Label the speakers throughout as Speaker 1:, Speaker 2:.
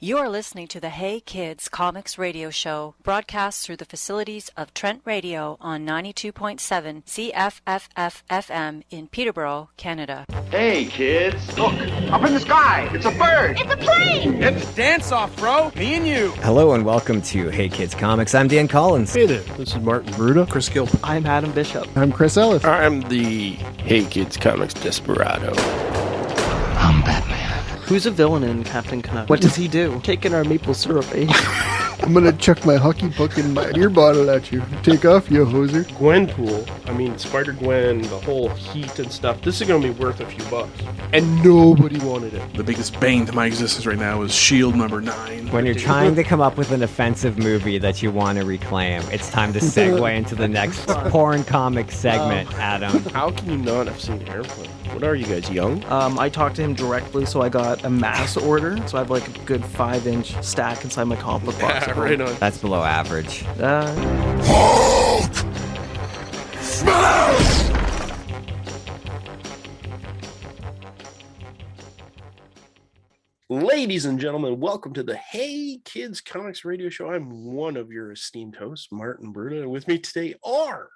Speaker 1: You are listening to the Hey Kids Comics Radio Show, broadcast through the facilities of Trent Radio on 92.7 CFFF-FM in Peterborough, Canada.
Speaker 2: Hey kids!
Speaker 3: Look, up in the sky! It's a bird!
Speaker 4: It's a plane!
Speaker 2: It's dance off, bro! Me and you!
Speaker 5: Hello and welcome to Hey Kids Comics. I'm Dan Collins.
Speaker 6: Hey there, this is Martin Bruda.
Speaker 7: Chris Gilpin.
Speaker 8: I'm Adam Bishop.
Speaker 9: I'm Chris Ellis.
Speaker 10: I'm the Hey Kids Comics Desperado.
Speaker 11: I'm Batman.
Speaker 8: Who's a villain in Captain Canuck? What does he do? Taking our maple syrup, eh?
Speaker 9: I'm gonna chuck my hockey puck and my beer bottle at you. Take off, you hoser.
Speaker 6: Gwenpool, Spider-Gwen, the whole heat and stuff, this is gonna be worth a few bucks. And nobody wanted it.
Speaker 7: The biggest bane to my existence right now is S.H.I.E.L.D. number 9.
Speaker 5: When you're trying to come up with an offensive movie that you want to reclaim, it's time to segue into the next porn comic segment, Adam.
Speaker 6: How can you not have seen Airplane? What are you guys, young?
Speaker 8: I talked to him directly, so I got a mass order. So I have like a good 5-inch stack inside my comic box.
Speaker 6: Yeah, right on.
Speaker 5: That's below average.
Speaker 11: Hulk! Smash!
Speaker 6: Ladies and gentlemen, welcome to the Hey Kids Comics Radio Show. I'm one of your esteemed hosts, Martin Bruda, and with me today are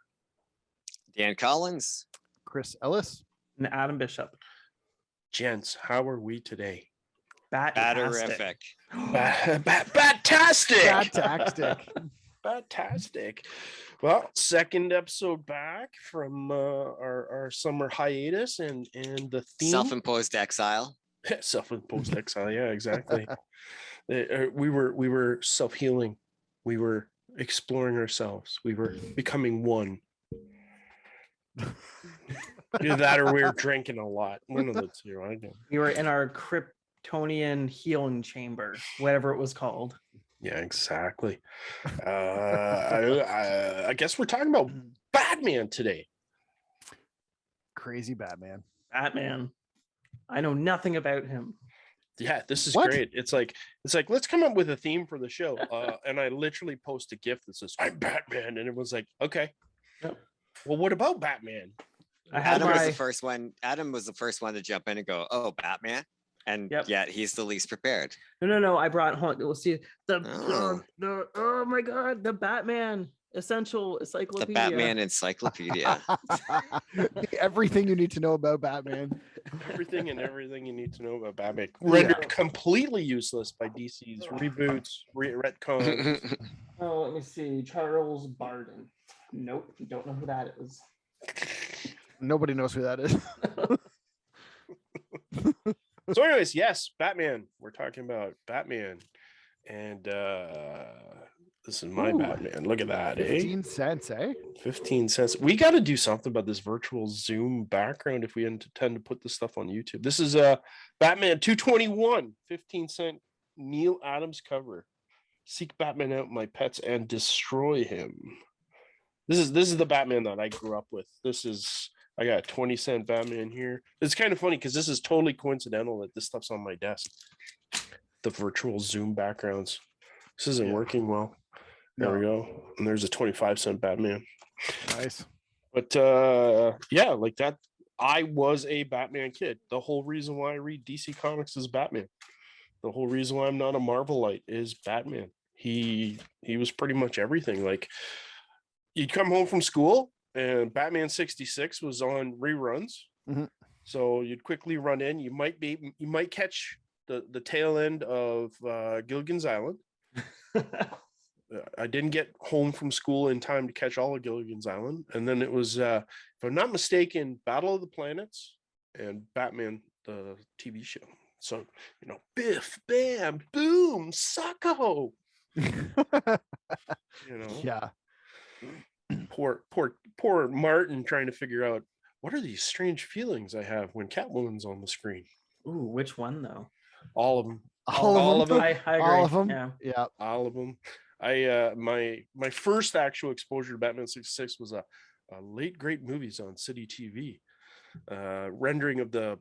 Speaker 5: Dan Collins,
Speaker 9: Chris Ellis,
Speaker 8: and Adam Bishop.
Speaker 6: Gents, how are we today?
Speaker 5: Batterific.
Speaker 6: Bat-tastic! Fantastic. Well, second episode back from our summer hiatus and the theme.
Speaker 5: Self-imposed exile.
Speaker 6: Self-imposed exile, yeah, exactly. We were self-healing. We were exploring ourselves. We were becoming one. Either that or we were drinking a lot. One of the two, I know.
Speaker 8: We were in our Kryptonian healing chamber, whatever it was called.
Speaker 6: Yeah, exactly. I guess we're talking about Batman today.
Speaker 9: Crazy Batman.
Speaker 8: Batman. I know nothing about him.
Speaker 6: Yeah, this is
Speaker 9: What?
Speaker 6: great. It's like let's come up with a theme for the show. And I literally post a GIF that says I'm Batman, and it was like, okay.
Speaker 8: Yep.
Speaker 6: Well, what about Batman?
Speaker 5: Adam was the first one. Adam was the first one to jump in and go, "Oh, Batman!" And yet he's the least prepared.
Speaker 8: No. I brought. We'll see oh my god, the Batman Essential Encyclopedia.
Speaker 5: The Batman Encyclopedia.
Speaker 9: Everything you need to know about Batman.
Speaker 6: Everything you need to know about Batman. Rendered completely useless by DC's reboots, retcons.
Speaker 8: Oh, let me see. Charles Barden. Nope, don't know who that is.
Speaker 9: Nobody knows who that is.
Speaker 6: So anyways, yes, Batman. We're talking about Batman. And this is my Batman. Look at that,
Speaker 9: 15 cents, eh?
Speaker 6: 15 cents. We got to do something about this virtual Zoom background if we intend to put this stuff on YouTube. This is Batman 221, 15-cent Neal Adams cover. Seek Batman out, my pets, and destroy him. This is the Batman that I grew up with. I got a 20-cent Batman here. It's kind of funny because this is totally coincidental that this stuff's on my desk. The virtual Zoom backgrounds. This isn't working well. There we go. And there's a 25-cent Batman.
Speaker 9: Nice.
Speaker 6: But yeah, like that. I was a Batman kid. The whole reason why I read DC Comics is Batman. The whole reason why I'm not a Marvelite is Batman. He was pretty much everything. Like, you'd come home from school and Batman 66 was on reruns. Mm-hmm. So you'd quickly run in. You might catch the tail end of Gilligan's Island. I didn't get home from school in time to catch all of Gilligan's Island. And then it was, if I'm not mistaken, Battle of the Planets and Batman, the TV show. So, biff, bam, boom, sucko.
Speaker 9: Yeah.
Speaker 6: Poor Martin trying to figure out what are these strange feelings I have when Catwoman's on the screen.
Speaker 8: Ooh, which one though?
Speaker 6: All of them.
Speaker 9: All of them.
Speaker 8: I agree.
Speaker 9: All of them.
Speaker 8: Yeah.
Speaker 6: All of them. My first actual exposure to Batman 66 was a late great movies on City TV, rendering of the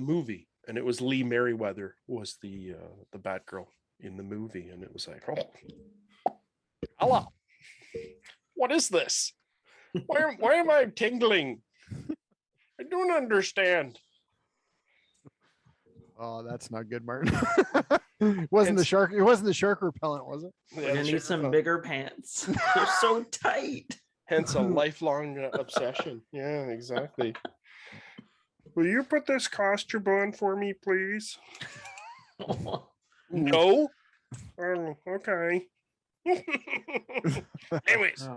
Speaker 6: movie, and it was Lee Merriweather was the Batgirl in the movie, and it was like, oh, hello, what is this? Why am I tingling? I don't understand.
Speaker 9: Oh, that's not good, Martin. It wasn't the shark. It wasn't the shark repellent, was it?
Speaker 8: We're gonna need some bigger pants. They're so tight.
Speaker 6: Hence a lifelong obsession. Yeah, exactly. Will you put this costume on for me, please? No. Oh, okay. Anyways,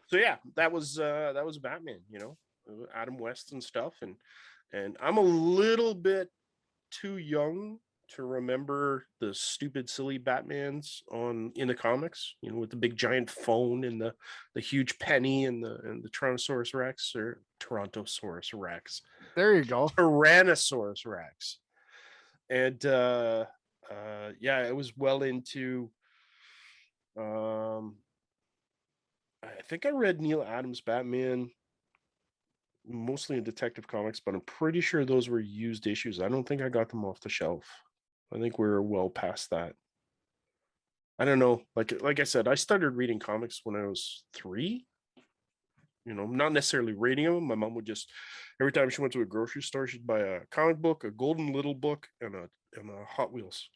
Speaker 6: so yeah, that was Batman. You know, Adam West and stuff, and I'm a little bit too young to remember the stupid, silly Batmans in the comics. You know, with the big giant phone and the huge penny and the Tyrannosaurus Rex or Tyrannosaurus Rex.
Speaker 9: There you go.
Speaker 6: Tyrannosaurus Rex. And yeah, it was well into I think I read Neal Adams Batman mostly in Detective Comics, but I'm pretty sure those were used issues. I don't think I got them off the shelf. I think we're well past that. I don't know. Like I said, I started reading comics when I was 3. You know, not necessarily reading them. My mom would just, every time she went to a grocery store, she'd buy a comic book, a Golden Little book, and a Hot Wheels.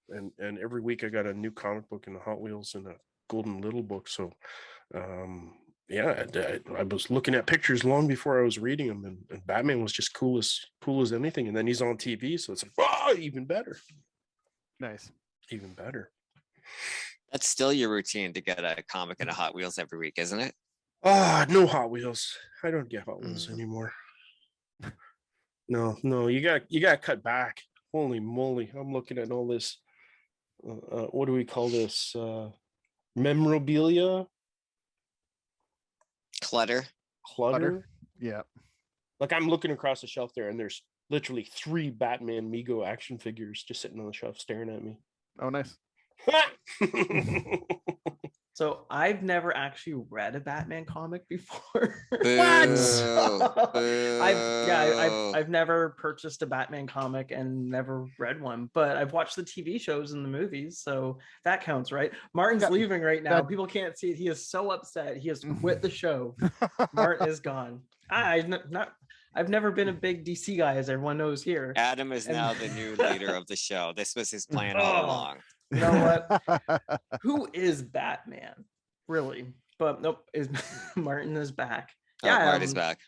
Speaker 6: And every week I got a new comic book and a Hot Wheels and a Golden Little book. So yeah, I was looking at pictures long before I was reading them, and Batman was just cool as anything. And then he's on TV, so it's like, oh, even better.
Speaker 9: Nice.
Speaker 6: Even better.
Speaker 4: That's still your routine to get a comic and a Hot Wheels every week, isn't it?
Speaker 6: No Hot Wheels. I don't get Hot Wheels anymore. No, you got cut back. Holy moly! I'm looking at all this. What do we call this? Memorabilia.
Speaker 4: Clutter.
Speaker 9: Yeah.
Speaker 6: Like I'm looking across the shelf there, and there's literally 3 Batman Mego action figures just sitting on the shelf staring at me.
Speaker 9: Oh, nice.
Speaker 8: So I've never actually read a Batman comic before. I've never purchased a Batman comic and never read one, but I've watched the TV shows and the movies, so that counts, right? Martin's leaving right now. People can't see it. He is so upset. He has quit the show. Martin is gone. I've never been a big DC guy, as everyone knows here.
Speaker 4: Adam is now the new leader of the show. This was his plan all along.
Speaker 8: You know what? Who is Batman? Really? But nope, Martin is back. Yeah,
Speaker 4: Martin's back.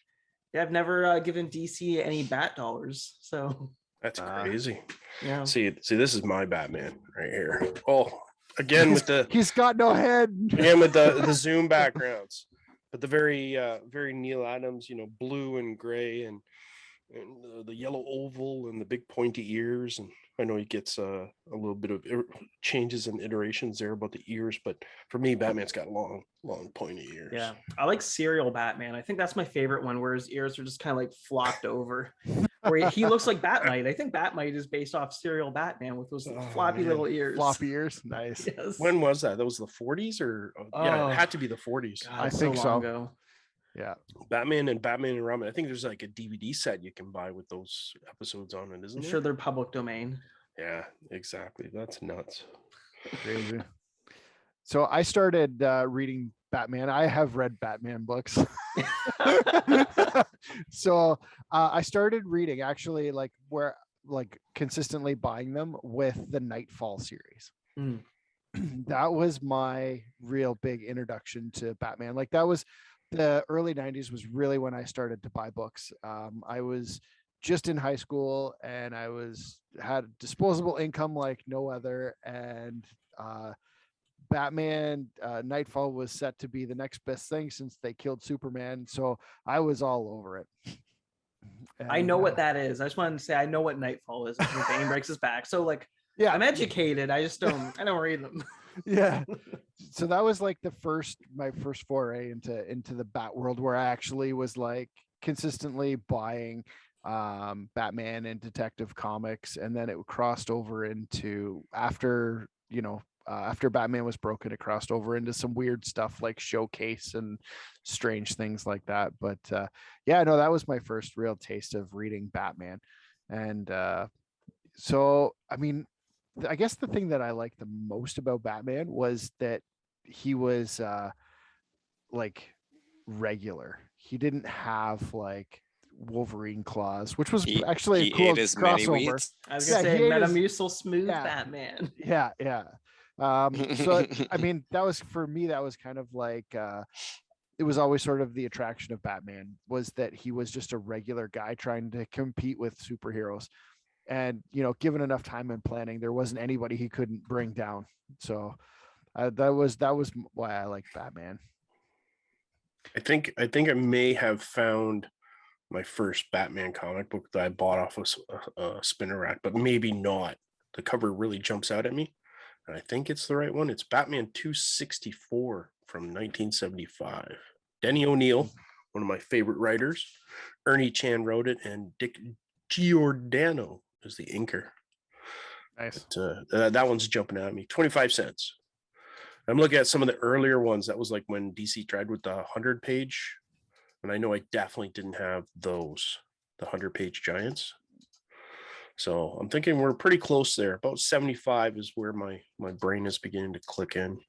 Speaker 8: Yeah, I've never given DC any bat dollars. So
Speaker 6: that's crazy.
Speaker 8: Yeah.
Speaker 6: See, this is my Batman right here. Oh, again
Speaker 9: he's got no head.
Speaker 6: Again with the zoom backgrounds, but the very Neal Adams, you know, blue and gray and the yellow oval and the big pointy ears. And I know he gets a little bit of changes and iterations there about the ears, but for me, Batman's got long pointy ears.
Speaker 8: Yeah, I like Serial Batman. I think that's my favorite one, where his ears are just kind of like flopped over. Where he looks like Bat-Mite. I think Bat-Mite is based off Serial Batman with those floppy little ears.
Speaker 9: Floppy ears, nice.
Speaker 8: Yes.
Speaker 6: When was that? That was the 40s, or yeah, it had to be the 40s.
Speaker 8: God,
Speaker 9: I think so.
Speaker 8: Ago.
Speaker 9: Yeah,
Speaker 6: Batman and Robin. I think there's like a DVD set you can buy with those episodes on it, isn't
Speaker 8: I'm
Speaker 6: there?
Speaker 8: sure they're public domain.
Speaker 6: Yeah, exactly. That's nuts.
Speaker 9: Crazy. So I started reading Batman. I have read Batman books. So I started reading, actually, consistently buying them with the Nightfall series. That was my real big introduction to Batman. Like, that was the early 90s was really when I started to buy books. I was just in high school, and I had disposable income like no other, and Batman Nightfall was set to be the next best thing since they killed Superman, so I was all over it. And,
Speaker 8: I know what that is. I just wanted to say I know what Nightfall is. Bane breaks his back. So
Speaker 9: yeah,
Speaker 8: I'm educated. I don't read them.
Speaker 9: Yeah. So that was like my first foray into the Bat world, where I actually was like consistently buying Batman and Detective Comics, and then it crossed over into after Batman was broken, it crossed over into some weird stuff like Showcase and strange things like that. But that was my first real taste of reading Batman. And so I mean, I guess the thing that I liked the most about Batman was that he was regular. He didn't have like Wolverine claws, which was
Speaker 4: He
Speaker 9: actually a
Speaker 4: ate
Speaker 9: cool
Speaker 4: his many
Speaker 9: crossover.
Speaker 4: wheats.
Speaker 8: I was gonna
Speaker 9: Yeah, he
Speaker 8: say
Speaker 9: ate his-
Speaker 8: Metamucil Smooth
Speaker 9: yeah.
Speaker 8: Batman.
Speaker 9: Yeah, yeah. So I mean, that was for me. That was kind of like it was always sort of the attraction of Batman was that he was just a regular guy trying to compete with superheroes, and given enough time and planning, there wasn't anybody he couldn't bring down. So that was why I like Batman.
Speaker 6: I think I may have found my first Batman comic book that I bought off a spinner rack, but maybe not. The cover really jumps out at me, and I think it's the right one. It's Batman 264 from 1975. Denny O'Neil, one of my favorite writers. Ernie Chan wrote it, and Dick Giordano is the inker.
Speaker 9: Nice.
Speaker 6: But, that one's jumping at me. 25 cents. I'm looking at some of the earlier ones. That was like when DC tried with the 100-page. And I know I definitely didn't have those, the 100-page giants. So I'm thinking we're pretty close there. About 75 is where my brain is beginning to click in.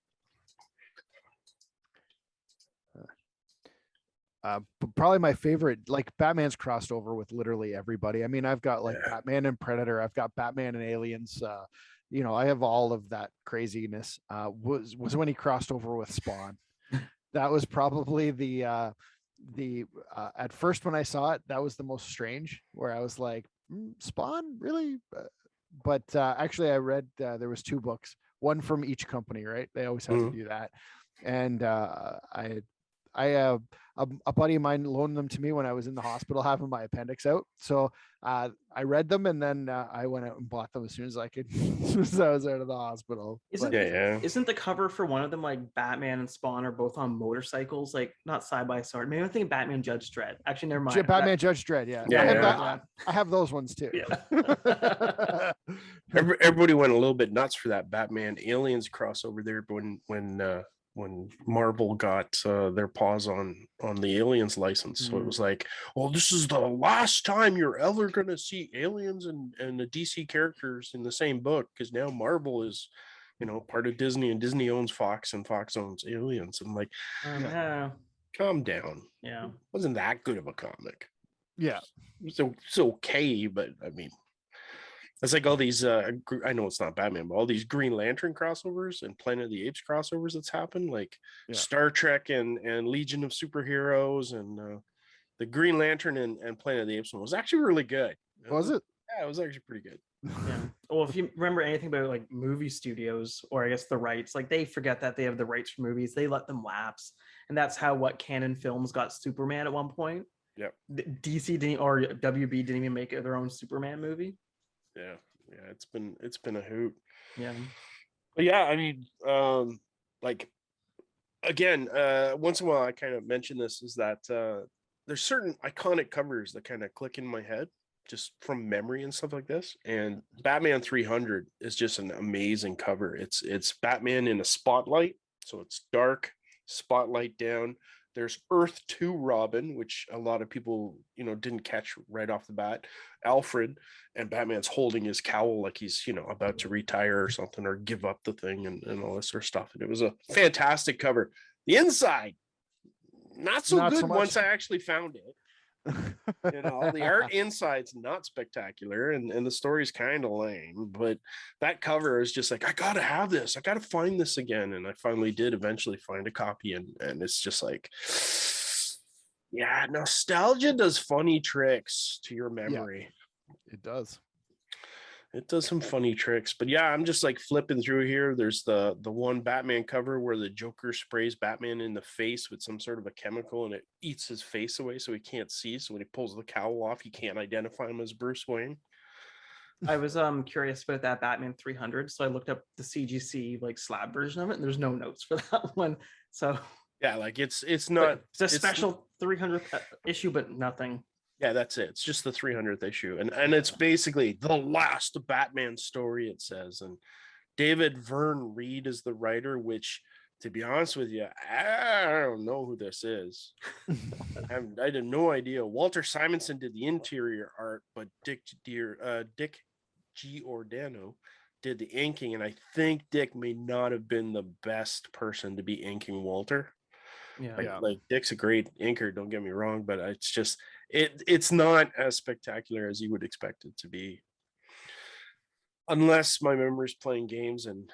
Speaker 9: But probably my favorite, like Batman's crossed over with literally everybody. I mean, I've got like Batman and Predator. I've got Batman and Aliens. I have all of that craziness. Was when he crossed over with Spawn. That was probably the at first when I saw it, that was the most strange. Where I was like, Spawn, really? But actually, I read there was 2 books, one from each company. Right? They always have to do that, and a buddy of mine loaned them to me when I was in the hospital having my appendix out. So I read them, and then I went out and bought them as soon as I could, as soon as I was out of the hospital.
Speaker 8: Isn't the cover for one of them like Batman and Spawn are both on motorcycles, like not side by side? Maybe I'm thinking Batman Judge Dredd. Actually, never mind.
Speaker 9: Batman Judge Dredd. Yeah. I have those ones too.
Speaker 8: Yeah.
Speaker 6: Everybody went a little bit nuts for that Batman Aliens crossover there when Marvel got their paws on the Aliens license. So it was like, well, this is the last time you're ever going to see Aliens and the DC characters in the same book, because now Marvel is, part of Disney, and Disney owns Fox, and Fox owns Aliens. And like, calm down.
Speaker 8: Yeah.
Speaker 6: Wasn't that good of a comic.
Speaker 9: Yeah.
Speaker 6: So it's okay, but I mean, it's like all these, I know it's not Batman, but all these Green Lantern crossovers and Planet of the Apes crossovers that's happened, like Star Trek and Legion of Superheroes, and the Green Lantern and Planet of the Apes one was actually really good.
Speaker 9: Was it?
Speaker 6: Yeah, it was actually pretty good.
Speaker 8: Yeah. Well, if you remember anything about like movie studios, or I guess the rights, like they forget that they have the rights for movies. They let them lapse. And that's how Canon Films got Superman at one point.
Speaker 6: Yep.
Speaker 8: DC didn't, or WB didn't even make their own Superman movie.
Speaker 6: Yeah, it's been a hoot.
Speaker 8: Yeah.
Speaker 6: But yeah, I mean, like, again, once in a while I kind of mention this, is that there's certain iconic covers that kind of click in my head just from memory and stuff like this. And Batman 300 is just an amazing cover. It's Batman in a spotlight, so it's dark, spotlight down. There's Earth 2 Robin, which a lot of people, didn't catch right off the bat. Alfred, and Batman's holding his cowl like he's, about to retire or something, or give up the thing, and all this sort of stuff. And it was a fantastic cover. The inside, not so good once I actually found it. The art inside's not spectacular, and the story's kind of lame, but that cover is just like, I gotta have this, I gotta find this again. And I finally did eventually find a copy, and it's just like, yeah, nostalgia does funny tricks to your memory.
Speaker 9: It does.
Speaker 6: It does some funny tricks. But yeah, I'm just like flipping through here. There's the one Batman cover where the Joker sprays Batman in the face with some sort of a chemical, and it eats his face away so he can't see. So when he pulls the cowl off, he can't identify him as Bruce Wayne.
Speaker 8: I was curious about that Batman 300, so I looked up the CGC like slab version of it, and there's no notes for that one. So
Speaker 6: yeah, like it's not,
Speaker 8: it's a special 300th issue, but nothing.
Speaker 6: Yeah, that's it. It's just the 300th issue. And it's basically the last Batman story, it says. And David Verne Reed is the writer, which, to be honest with you, I don't know who this is. I had no idea. Walter Simonson did the interior art, but Dick Giordano did the inking. And I think Dick may not have been the best person to be inking Walter.
Speaker 8: Yeah.
Speaker 6: Like Dick's a great inker, don't get me wrong, but it's just, it's not as spectacular as you would expect it to be, unless my memory's playing games, and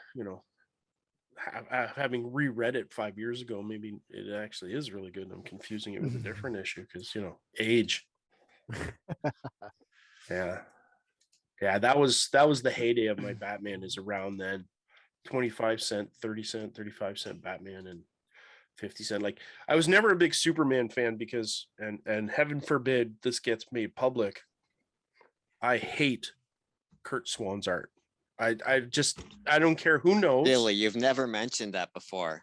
Speaker 6: having reread it 5 years ago, maybe it actually is really good. I'm confusing it with a different issue because age. Yeah, that was the heyday of my Batman, is around then. 25-cent, 30-cent, 35-cent Batman, and 50-cent. Like, I was never a big Superman fan because, and heaven forbid this gets made public, I hate Curt Swan's art. I don't care who knows.
Speaker 4: Really, you've never mentioned that before.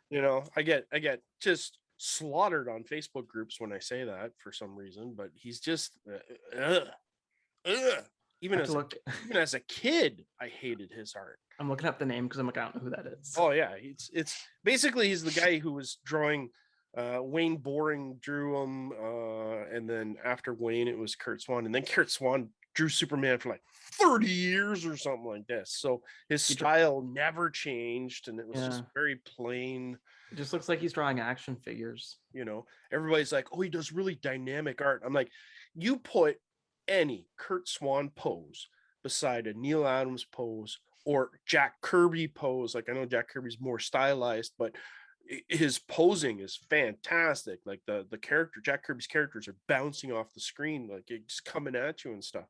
Speaker 6: I get just slaughtered on Facebook groups when I say that for some reason, but he's just even as a kid, I hated his art.
Speaker 8: I'm looking up the name because I don't know who that is.
Speaker 6: Oh yeah, it's basically, he's the guy who was drawing. Wayne Boring drew him, and then after Wayne, it was Curt Swan, and then Curt Swan drew Superman for like 30 years or something like this. So his style never changed, and it was just very plain.
Speaker 8: It just looks like he's drawing action figures.
Speaker 6: Everybody's like, "Oh, he does really dynamic art." I'm like, you put any Curt Swan pose beside a Neal Adams pose or Jack Kirby pose. Like, I know Jack Kirby's more stylized, but his posing is fantastic. Like the character, Jack Kirby's characters are bouncing off the screen, like it's coming at you and stuff.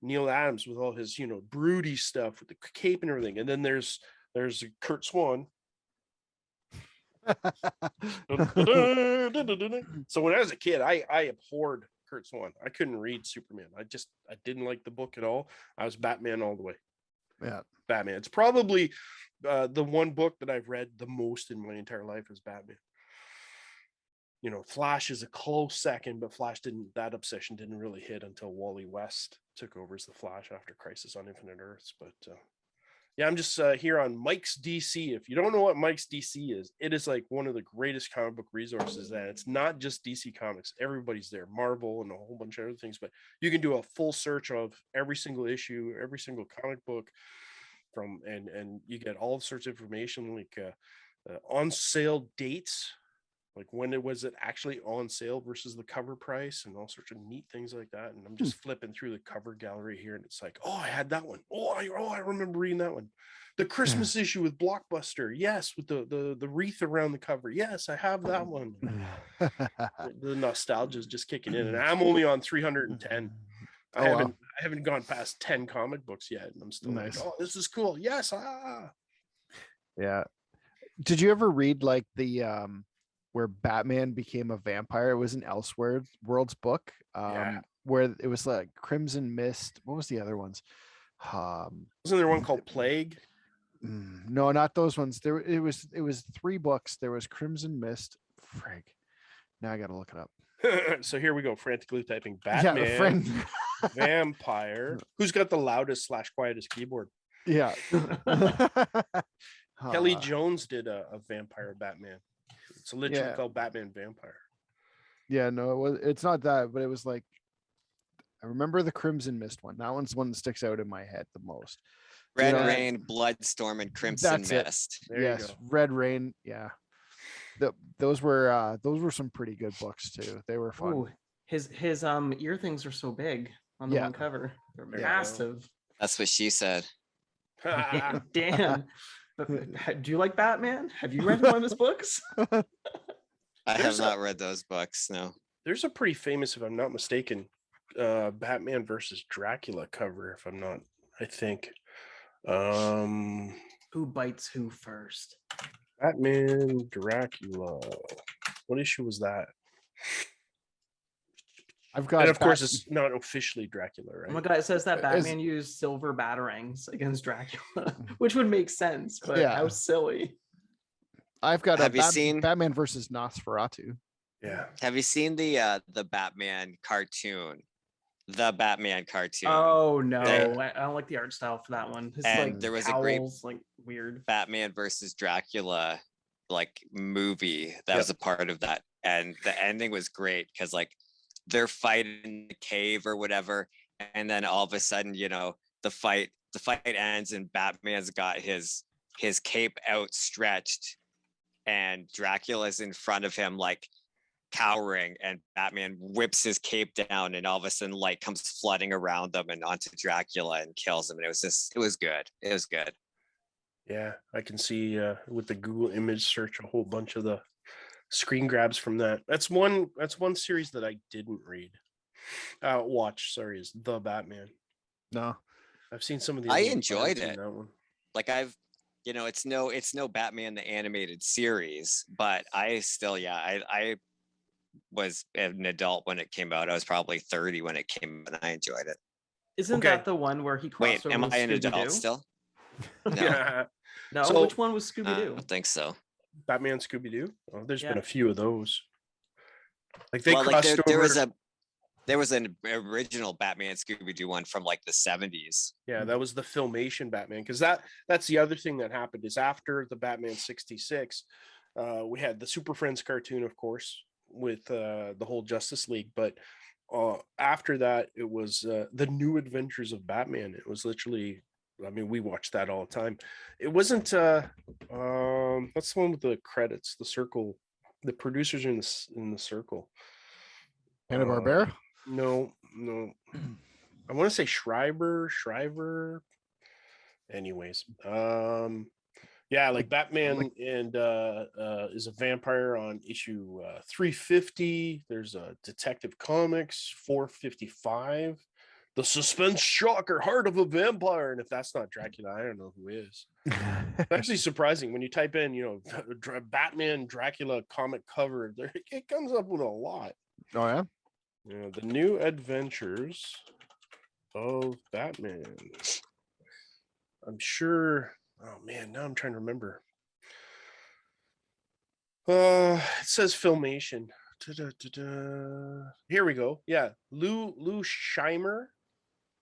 Speaker 6: Neal Adams with all his, broody stuff with the cape and everything. And then there's Curt Swan. So when I was a kid, I abhorred Curt Swan. I couldn't read Superman. I didn't like the book at all. I was Batman all the way.
Speaker 9: Yeah,
Speaker 6: Batman. It's probably the one book that I've read the most in my entire life is Batman. Flash is a close second, but that obsession didn't really hit until Wally West took over as the Flash after Crisis on Infinite Earths. But yeah, I'm just here on Mike's DC. If you don't know what Mike's DC is, it is like one of the greatest comic book resources. And it's not just DC Comics. Everybody's there, Marvel and a whole bunch of other things. But you can do a full search of every single issue, every single comic book and you get all sorts of information, like on sale dates, like when it was actually on sale versus the cover price, and all sorts of neat things like that. And I'm just flipping through the cover gallery here, and it's like, oh, I had that one. I remember reading that one. The Christmas issue with Blockbuster, yes, with the wreath around the cover, yes, I have that one. The nostalgia is just kicking in, and I'm only on 310. I haven't gone past 10 comic books yet, and I'm still like, oh, this is cool. Yes.
Speaker 9: Yeah. Did you ever read like the where Batman became a vampire? It was an Elseworlds book. Where it was like Crimson Mist. What was the other ones?
Speaker 6: Wasn't there one called Plague?
Speaker 9: No, not those ones. It was 3 books. There was Crimson Mist. Frig. Now I gotta look it up.
Speaker 6: So here we go, frantically typing Batman. Vampire. Who's got the loudest / quietest keyboard?
Speaker 9: Yeah.
Speaker 6: Kelly Jones did a vampire Batman. It's literally called Batman Vampire.
Speaker 9: Yeah, no, it's not that, but it was like, I remember the Crimson Mist one. That one's the one that sticks out in my head the most.
Speaker 4: Red Rain, Bloodstorm, and Crimson Mist.
Speaker 9: Yes, Red Rain. Yeah. Those were some pretty good books too. They were fun.
Speaker 8: Ooh, his ear things are so big on the one cover. They're massive.
Speaker 4: That's what she said.
Speaker 8: Dan, do you like Batman? Have you read one of his books?
Speaker 4: I have not read those books. No.
Speaker 6: There's a pretty famous, if I'm not mistaken, Batman versus Dracula cover. I think.
Speaker 8: Who bites who first?
Speaker 6: Batman Dracula. What issue was that?
Speaker 9: I've got,
Speaker 6: and of course, it's not officially Dracula, right?
Speaker 8: Oh my god, it says that Batman used silver batarangs against Dracula, which would make sense, but how silly.
Speaker 9: I've got seen Batman versus Nosferatu.
Speaker 6: Yeah.
Speaker 4: Have you seen the Batman cartoon? The Batman cartoon.
Speaker 8: Oh no, I don't like the art style for that one. It's
Speaker 4: and
Speaker 8: like
Speaker 4: there was
Speaker 8: owls,
Speaker 4: a great
Speaker 8: like weird
Speaker 4: Batman versus Dracula like movie that was a part of that, and the ending was great because like they're fighting in the cave or whatever, and then all of a sudden, the fight ends and Batman's got his cape outstretched and Dracula's in front of him like cowering, and Batman whips his cape down, and all of a sudden light comes flooding around them and onto Dracula and kills him. And it was good. It was good.
Speaker 6: Yeah, I can see with the Google image search a whole bunch of the screen grabs from that. That's one series that I didn't watch. Sorry, is The Batman.
Speaker 9: No,
Speaker 6: I've seen some of the.
Speaker 4: I enjoyed it.
Speaker 6: That one.
Speaker 4: Like it's no Batman the animated series, but I still, I was an adult when it came out. I was probably 30 when it came out, and I enjoyed it.
Speaker 8: Isn't that the one where he crossed over
Speaker 4: am
Speaker 8: with
Speaker 4: I an adult
Speaker 8: Scooby-Doo?
Speaker 4: still? No.
Speaker 6: Yeah.
Speaker 8: No,
Speaker 6: So-
Speaker 8: which one was
Speaker 4: I
Speaker 8: Scooby-Doo?
Speaker 4: don't think so.
Speaker 6: Batman Scooby-Doo. Oh, there's been
Speaker 8: Yeah.
Speaker 6: a few of those. Like they
Speaker 4: Well, like
Speaker 6: crossed
Speaker 4: there
Speaker 6: over.
Speaker 4: there was an original Batman Scooby-Doo one from like the 70s.
Speaker 6: Yeah, that was the Filmation Batman, because that's the other thing that happened is after the Batman 66, we had the Super Friends cartoon, of course, with the whole Justice League, but after that it was the New Adventures of Batman. It was literally, I mean, we watched that all the time. It wasn't that's the one with the credits, the circle, the producers are in the circle.
Speaker 9: Hanna-Barbera?
Speaker 6: No. I want to say Shriver. Anyways, yeah, like Batman and is a vampire on issue 350. There's a Detective Comics 455. The Suspense Shocker, Heart of a Vampire. And if that's not Dracula, I don't know who is. It's actually surprising when you type in, Batman Dracula comic cover. It comes up with a lot.
Speaker 9: Oh yeah.
Speaker 6: Yeah, the New Adventures of Batman. I'm sure. Oh man, now I'm trying to remember. It says Filmation. Here we go. Yeah, Lou Scheimer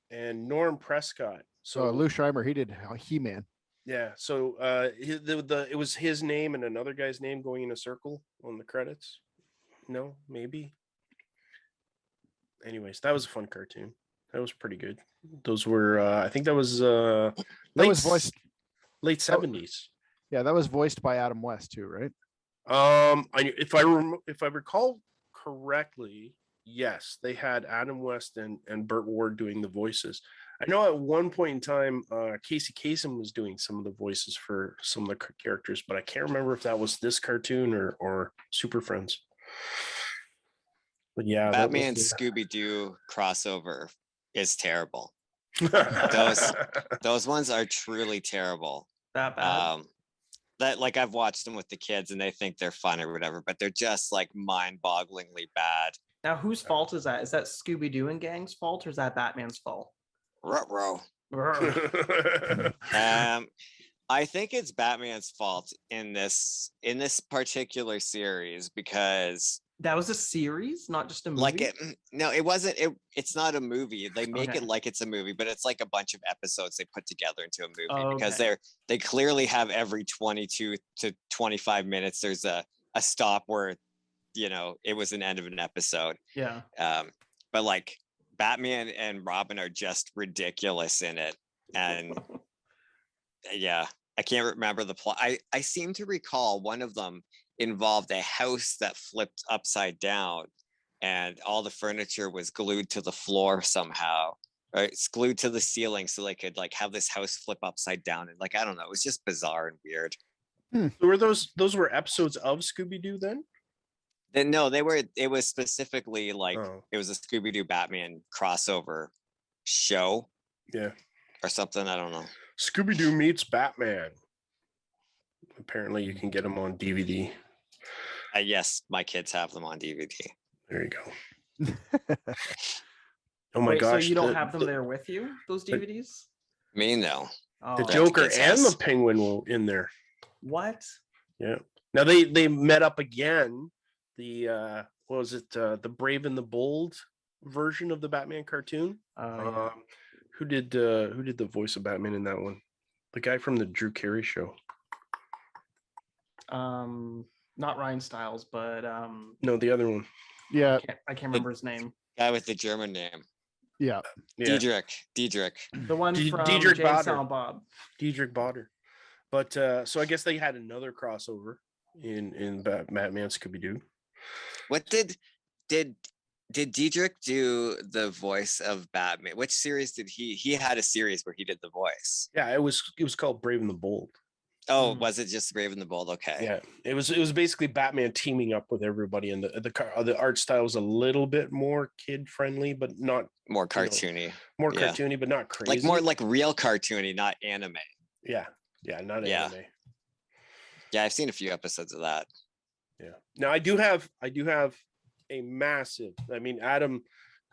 Speaker 6: and Norm Prescott. So
Speaker 9: Lou Schreiber, he did He-Man.
Speaker 6: yeah, so it was his name and another guy's name going in a circle on the credits. No, maybe. Anyways, that was a fun cartoon. That was pretty good. Those were I think that was late 70s.
Speaker 9: Yeah, that was voiced by Adam West too, right?
Speaker 6: If I recall correctly, yes, they had Adam West and Burt Ward doing the voices. I know at one point in time, Casey Kasem was doing some of the voices for some of the characters, but I can't remember if that was this cartoon or Super Friends. But yeah,
Speaker 4: Batman Scooby-Doo crossover is terrible. Those ones are truly terrible.
Speaker 8: That bad.
Speaker 4: That like I've watched them with the kids and they think they're fun or whatever, but they're just like mind-bogglingly bad.
Speaker 8: Now, whose fault is that? Is that Scooby-Doo and gang's fault, or is that Batman's fault?
Speaker 4: Ruh-roh. I think it's Batman's fault in this particular series because
Speaker 8: that was a series, not just a movie.
Speaker 4: Like it wasn't. It's not a movie. They make it like it's a movie, but it's like a bunch of episodes they put together into a movie because they clearly have every 22 to 25 minutes. There's a stop where it was an end of an episode.
Speaker 8: Yeah.
Speaker 4: But like Batman and Robin are just ridiculous in it, and yeah, I can't remember the plot. I seem to recall one of them involved a house that flipped upside down and all the furniture was glued to the floor somehow, or it's glued to the ceiling so they could like have this house flip upside down, and like I don't know, it was just bizarre and weird.
Speaker 6: Were those were episodes of Scooby-Doo then?
Speaker 4: No, it was specifically like it was a Scooby-Doo Batman crossover show.
Speaker 6: Yeah.
Speaker 4: Or something, I don't know.
Speaker 6: Scooby-Doo meets Batman. Apparently you can get them on DVD.
Speaker 4: Yes, my kids have them on DVD.
Speaker 6: There you go. Oh my gosh.
Speaker 8: So you don't have them there with you, those DVDs?
Speaker 4: Me, no.
Speaker 6: The Joker and the Penguin were in there.
Speaker 8: What?
Speaker 6: Yeah. Now they met up again. The what was it? The Brave and the Bold version of the Batman cartoon. Who did the voice of Batman in that one? The guy from the Drew Carey show.
Speaker 8: Not Ryan Stiles, but
Speaker 6: no, the other one.
Speaker 9: Yeah,
Speaker 8: I can't remember his name.
Speaker 4: Guy with the German name.
Speaker 9: Yeah.
Speaker 4: Diedrich.
Speaker 8: The one from
Speaker 6: Diedrich
Speaker 8: Jay and
Speaker 6: Botter.
Speaker 8: Silent Bob.
Speaker 6: Diedrich Botter. But so I guess they had another crossover in Batman Scooby-Doo.
Speaker 4: What did Diedrich do the voice of Batman? Which series did he had a series where he did the voice?
Speaker 6: Yeah, it was called Brave and the Bold.
Speaker 4: Oh, was it just Brave and the Bold? Okay.
Speaker 6: Yeah, it was basically Batman teaming up with everybody, and the art style was a little bit more kid friendly, but not
Speaker 4: more cartoony.
Speaker 6: More cartoony, but not crazy.
Speaker 4: Like more like real cartoony, not anime.
Speaker 6: Yeah, not anime.
Speaker 4: Yeah, I've seen a few episodes of that.
Speaker 6: Yeah. Now I do have a massive. I mean, Adam.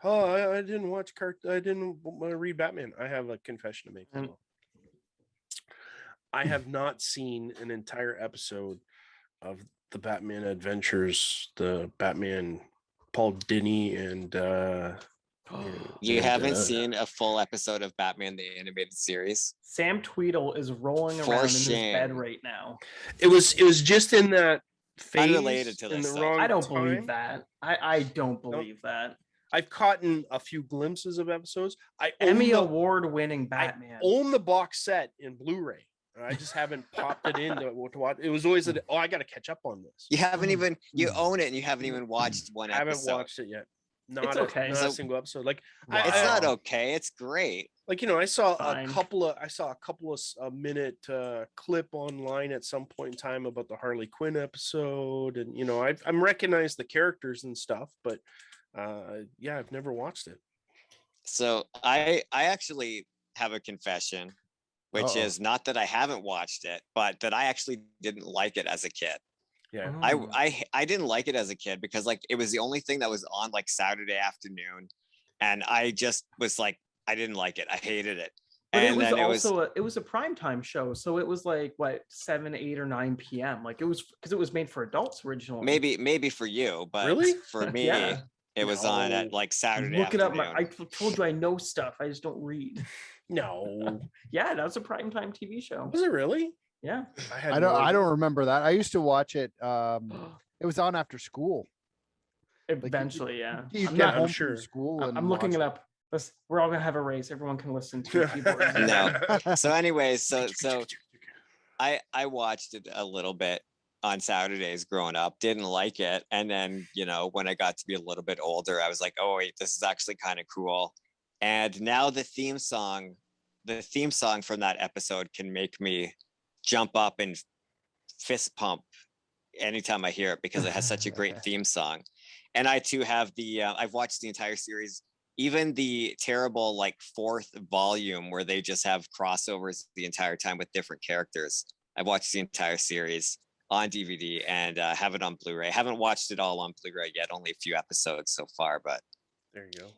Speaker 6: Oh, I didn't watch I didn't read Batman. I have a confession to make. I have not seen an entire episode of the Batman Adventures, the Batman Paul Dini and
Speaker 4: you haven't seen a full episode of Batman the Animated Series?
Speaker 8: Sam Tweedle is rolling around in his bed right now.
Speaker 6: It was just in that phase.
Speaker 4: Unrelated to this.
Speaker 8: I don't believe that. I don't believe that.
Speaker 6: I've caught in a few glimpses of episodes.
Speaker 8: Emmy award-winning Batman.
Speaker 6: I own the box set in Blu-ray. I just haven't popped it in to watch. It was always I got to catch up on this.
Speaker 4: You haven't even you own it and you haven't even watched one episode.
Speaker 6: I haven't watched it yet. Not
Speaker 8: okay.
Speaker 6: Not a single episode. Like
Speaker 4: it's not okay. It's great.
Speaker 6: Like I saw a couple of a minute clip online at some point in time about the Harley Quinn episode, and I'm recognized the characters and stuff, but I've never watched it.
Speaker 4: So I actually have a confession. Which is not that I haven't watched it, but that I actually didn't like it as a kid.
Speaker 6: Yeah.
Speaker 4: I didn't like it as a kid because like it was the only thing that was on like Saturday afternoon. And I just was like, I didn't like it. I hated it.
Speaker 8: But
Speaker 4: and
Speaker 8: it was it was a primetime show. So it was like what 7, 8, or 9 p.m. Like it was because it was made for adults originally.
Speaker 4: Maybe for you, but
Speaker 6: really?
Speaker 4: For me, it was on at like Saturday
Speaker 8: Look
Speaker 4: afternoon.
Speaker 8: it up. I told you I know stuff. I just don't read.
Speaker 6: No.
Speaker 8: Yeah, that was a primetime TV show.
Speaker 6: Was it really?
Speaker 8: Yeah.
Speaker 9: I don't remember that. I used to watch it. It was on after school.
Speaker 8: Eventually,
Speaker 9: you get home from school.
Speaker 8: I'm looking it up. We're all gonna have a race. Everyone can listen to keyboards.
Speaker 4: No. So anyways, so I watched it a little bit on Saturdays growing up, didn't like it. And then, when I got to be a little bit older, I was like, oh wait, this is actually kind of cool. And now the theme song from that episode can make me jump up and fist pump anytime I hear it because it has such a great theme song. And I too have I've watched the entire series, even the terrible like 4th volume where they just have crossovers the entire time with different characters. I've watched the entire series on DVD and have it on Blu-ray. I haven't watched it all on Blu-ray yet, only a few episodes so far, but
Speaker 6: there you go.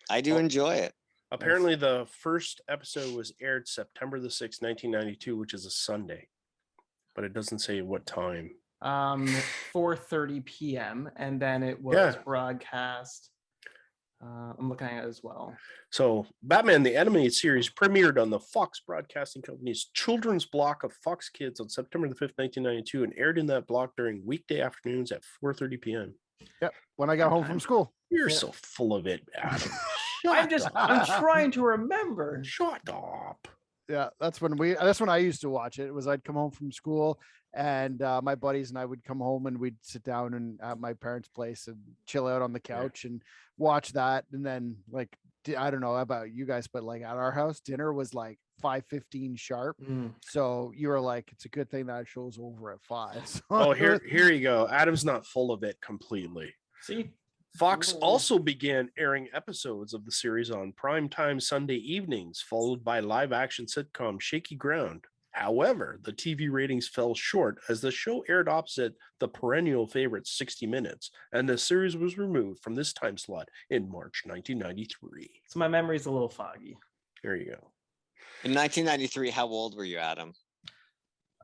Speaker 4: I do enjoy it.
Speaker 6: Apparently, the first episode was aired September the 6th, 1992, which is a Sunday, but it doesn't say what time.
Speaker 8: 4:30 p.m. and then it was broadcast. I'm looking at it as well.
Speaker 6: So, Batman the Animated Series premiered on the Fox Broadcasting Company's children's block of Fox Kids on September the 5th, 1992, and aired in that block during weekday afternoons at 4:30 p.m.
Speaker 9: Yep, when I got home from school.
Speaker 6: You're so full of it, Adam.
Speaker 8: I'm trying to remember.
Speaker 6: Shut up.
Speaker 9: Yeah, that's when I used to watch it. It was I'd come home from school and my buddies and I would come home and we'd sit down and at my parents' place and chill out on the couch and watch that. And then like, I don't know about you guys, but like at our house, dinner was like 5:15 sharp. So you were like, it's a good thing that show's over at 5. So
Speaker 6: here you go. Adam's not full of it completely.
Speaker 8: See?
Speaker 6: Fox also began airing episodes of the series on primetime Sunday evenings, followed by live-action sitcom Shaky Ground. However, the TV ratings fell short as the show aired opposite the perennial favorite 60 Minutes, and the series was removed from this time slot in March 1993.
Speaker 8: So my memory's a little foggy.
Speaker 6: There you go.
Speaker 4: In 1993, how old were you, Adam?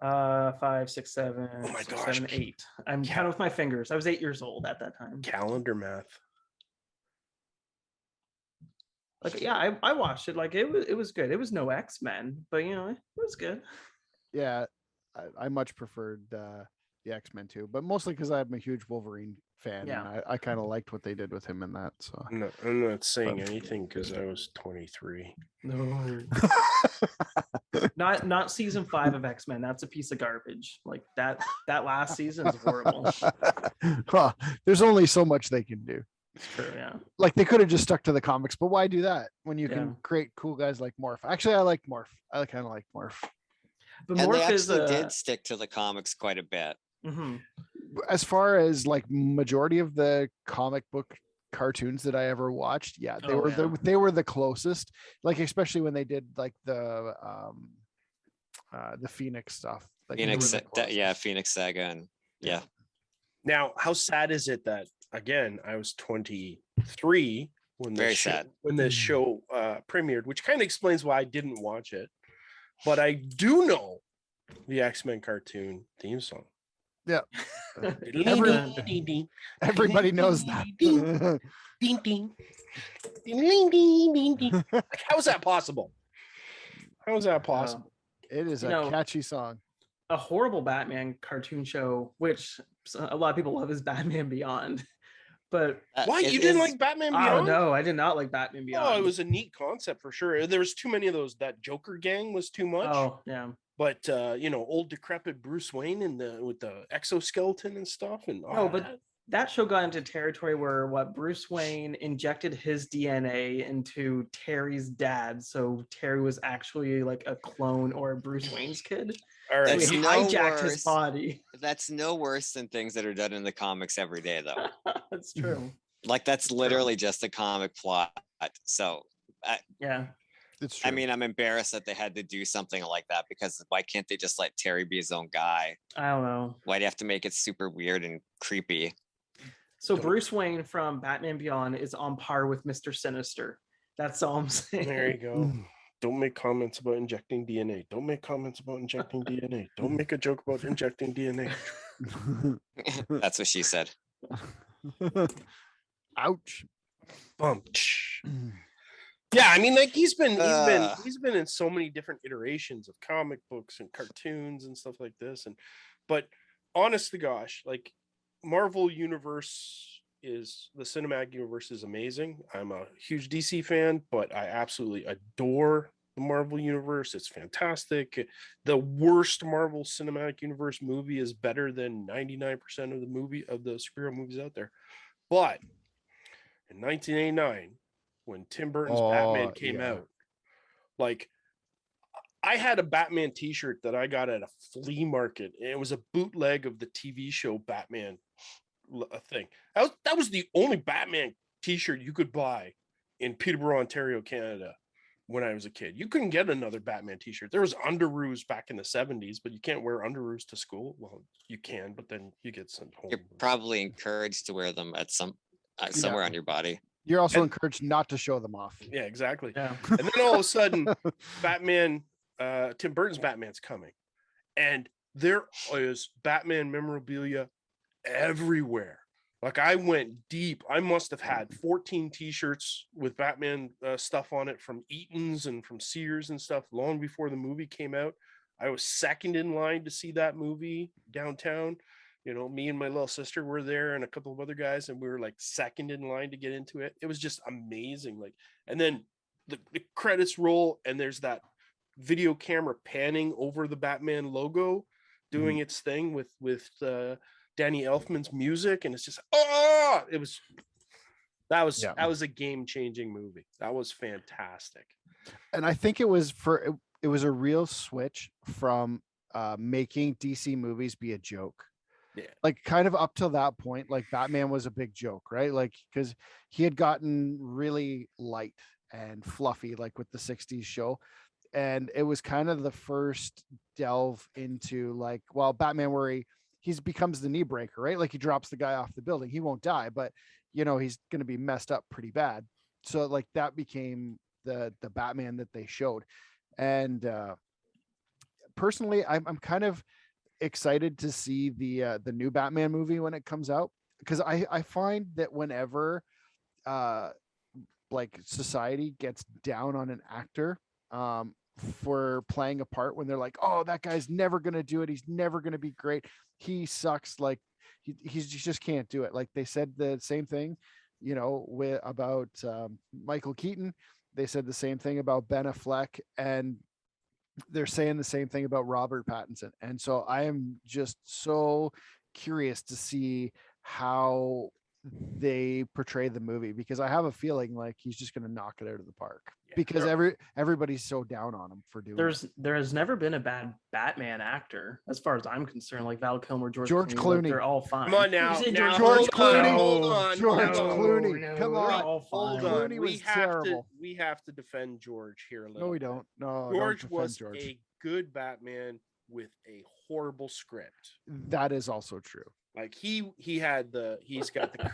Speaker 8: 5, 6, 7.
Speaker 6: Oh my
Speaker 8: 6,
Speaker 6: gosh.
Speaker 8: 7, 8. I'm counting with my fingers. I was 8 years old at that time.
Speaker 6: Calendar math.
Speaker 8: Like, yeah, I watched it. Like, it was good. It was no X-Men, but it was good.
Speaker 9: Yeah, I much preferred the X-Men too, but mostly because I'm a huge Wolverine fan.
Speaker 8: Yeah.
Speaker 9: And I kind of liked what they did with him in that. So
Speaker 6: I'm not saying anything because I was 23.
Speaker 8: No. Not season 5 of X-Men. That's a piece of garbage. Like that last season is horrible.
Speaker 9: Well, there's only so much they can do.
Speaker 8: It's true, yeah.
Speaker 9: Like they could have just stuck to the comics, but why do that when you
Speaker 8: Yeah.
Speaker 9: can create cool guys like Morph? Actually, I like Morph. I kind of like Morph.
Speaker 8: But
Speaker 4: And they
Speaker 8: Morph is
Speaker 4: actually did stick to the comics quite a bit.
Speaker 9: As far as like majority of the comic book cartoons that I ever watched, yeah, they were the closest. Like especially when they did like the Phoenix stuff. Like
Speaker 4: Phoenix Saga, and yeah.
Speaker 6: Now, how sad is it that again I was 23 when this show premiered, which kind of explains why I didn't watch it, but I do know the X-Men cartoon theme song.
Speaker 9: Yeah. Everybody knows that.
Speaker 6: Like, how is that possible? How is that possible?
Speaker 9: It is a catchy song.
Speaker 8: A horrible Batman cartoon show, which a lot of people love, is Batman Beyond. But
Speaker 6: why you didn't like Batman Beyond?
Speaker 8: Oh no, I did not like Batman Beyond.
Speaker 6: Oh, it was a neat concept for sure. There was too many of those. That Joker gang was too much.
Speaker 8: Oh yeah.
Speaker 6: But old decrepit Bruce Wayne with the exoskeleton and stuff. And
Speaker 8: but that show got into territory where Bruce Wayne injected his DNA into Terry's dad, so Terry was actually like a clone or Bruce Wayne's kid.
Speaker 6: All right,
Speaker 8: so he hijacked his body.
Speaker 4: That's no worse than things that are done in the comics every day, though.
Speaker 8: That's true.
Speaker 4: Like that's literally just a comic plot. So
Speaker 8: yeah.
Speaker 9: It's true.
Speaker 4: I mean, I'm embarrassed that they had to do something like that, because why can't they just let Terry be his own guy?
Speaker 8: I don't know.
Speaker 4: Why do you have to make it super weird and creepy?
Speaker 8: So Bruce Wayne from Batman Beyond is on par with Mr. Sinister. That's all I'm saying.
Speaker 6: There you go. Don't make comments about injecting DNA. Don't make comments about injecting DNA. Don't make a joke about injecting DNA.
Speaker 4: That's what she said.
Speaker 9: Ouch.
Speaker 6: Bump. Yeah, I mean, like he's been in so many different iterations of comic books and cartoons and stuff like this. But honest to gosh, like Marvel universe the cinematic universe is amazing. I'm a huge DC fan, but I absolutely adore the Marvel universe. It's fantastic. The worst Marvel cinematic universe movie is better than 99% of the superhero movies out there. But in 1989, when Tim Burton's Batman came out, like I had a Batman t-shirt that I got at a flea market, and it was a bootleg of the TV show Batman thing. That was the only Batman t-shirt you could buy in Peterborough, Ontario, Canada when I was a kid. You couldn't get another Batman t-shirt. There was underoos back in the 70s, but you can't wear underoos to school. Well, you can, but then you get sent home.
Speaker 4: You're probably encouraged to wear them at somewhere on your body.
Speaker 9: You're also encouraged not to show them off.
Speaker 6: Yeah, exactly.
Speaker 8: Yeah.
Speaker 6: And then all of a sudden, Batman, Tim Burton's Batman's coming, and there is Batman memorabilia everywhere. Like I went deep. I must have had 14 t-shirts with Batman stuff on it from Eaton's and from Sears and stuff long before the movie came out. I was second in line to see that movie downtown. Me and my little sister were there and a couple of other guys, and we were like second in line to get into it. It was just amazing. Like, and then the credits roll, and there's that video camera panning over the Batman logo, doing its thing with Danny Elfman's music, and it's just that was a game-changing movie. That was fantastic.
Speaker 9: And I think it was a real switch from making DC movies be a joke.
Speaker 6: Yeah.
Speaker 9: Like kind of up till that point, like Batman was a big joke, right? Like because he had gotten really light and fluffy, like with the 60s show. And it was kind of the first delve into like, well, Batman where he becomes the knee breaker, right? Like he drops the guy off the building. He won't die, but he's going to be messed up pretty bad. So like that became the Batman that they showed. And personally, I'm kind of excited to see the new Batman movie when it comes out, because I find that whenever like society gets down on an actor for playing a part when they're like, oh, that guy's never gonna do it. He's never gonna be great. He sucks. Like he just can't do it. Like they said the same thing, about Michael Keaton. They said the same thing about Ben Affleck, and they're saying the same thing about Robert Pattinson. And so I am just so curious to see how they portray the movie, because I have a feeling like he's just going to knock it out of the park, because everybody's so down on him for doing
Speaker 8: there has never been a bad Batman actor as far as I'm concerned. Like Val Kilmer, George
Speaker 9: Clooney.
Speaker 8: they're all fine.
Speaker 6: Come on now,
Speaker 9: George Clooney.
Speaker 6: Hold on.
Speaker 9: George Clooney. Come on.
Speaker 6: Hold on.
Speaker 9: Clooney was terrible.
Speaker 6: We have to defend George here a little.
Speaker 9: No, we don't. No,
Speaker 6: George
Speaker 9: don't
Speaker 6: was
Speaker 9: George.
Speaker 6: a good Batman with a horrible script.
Speaker 9: That is also true.
Speaker 6: Like he's got the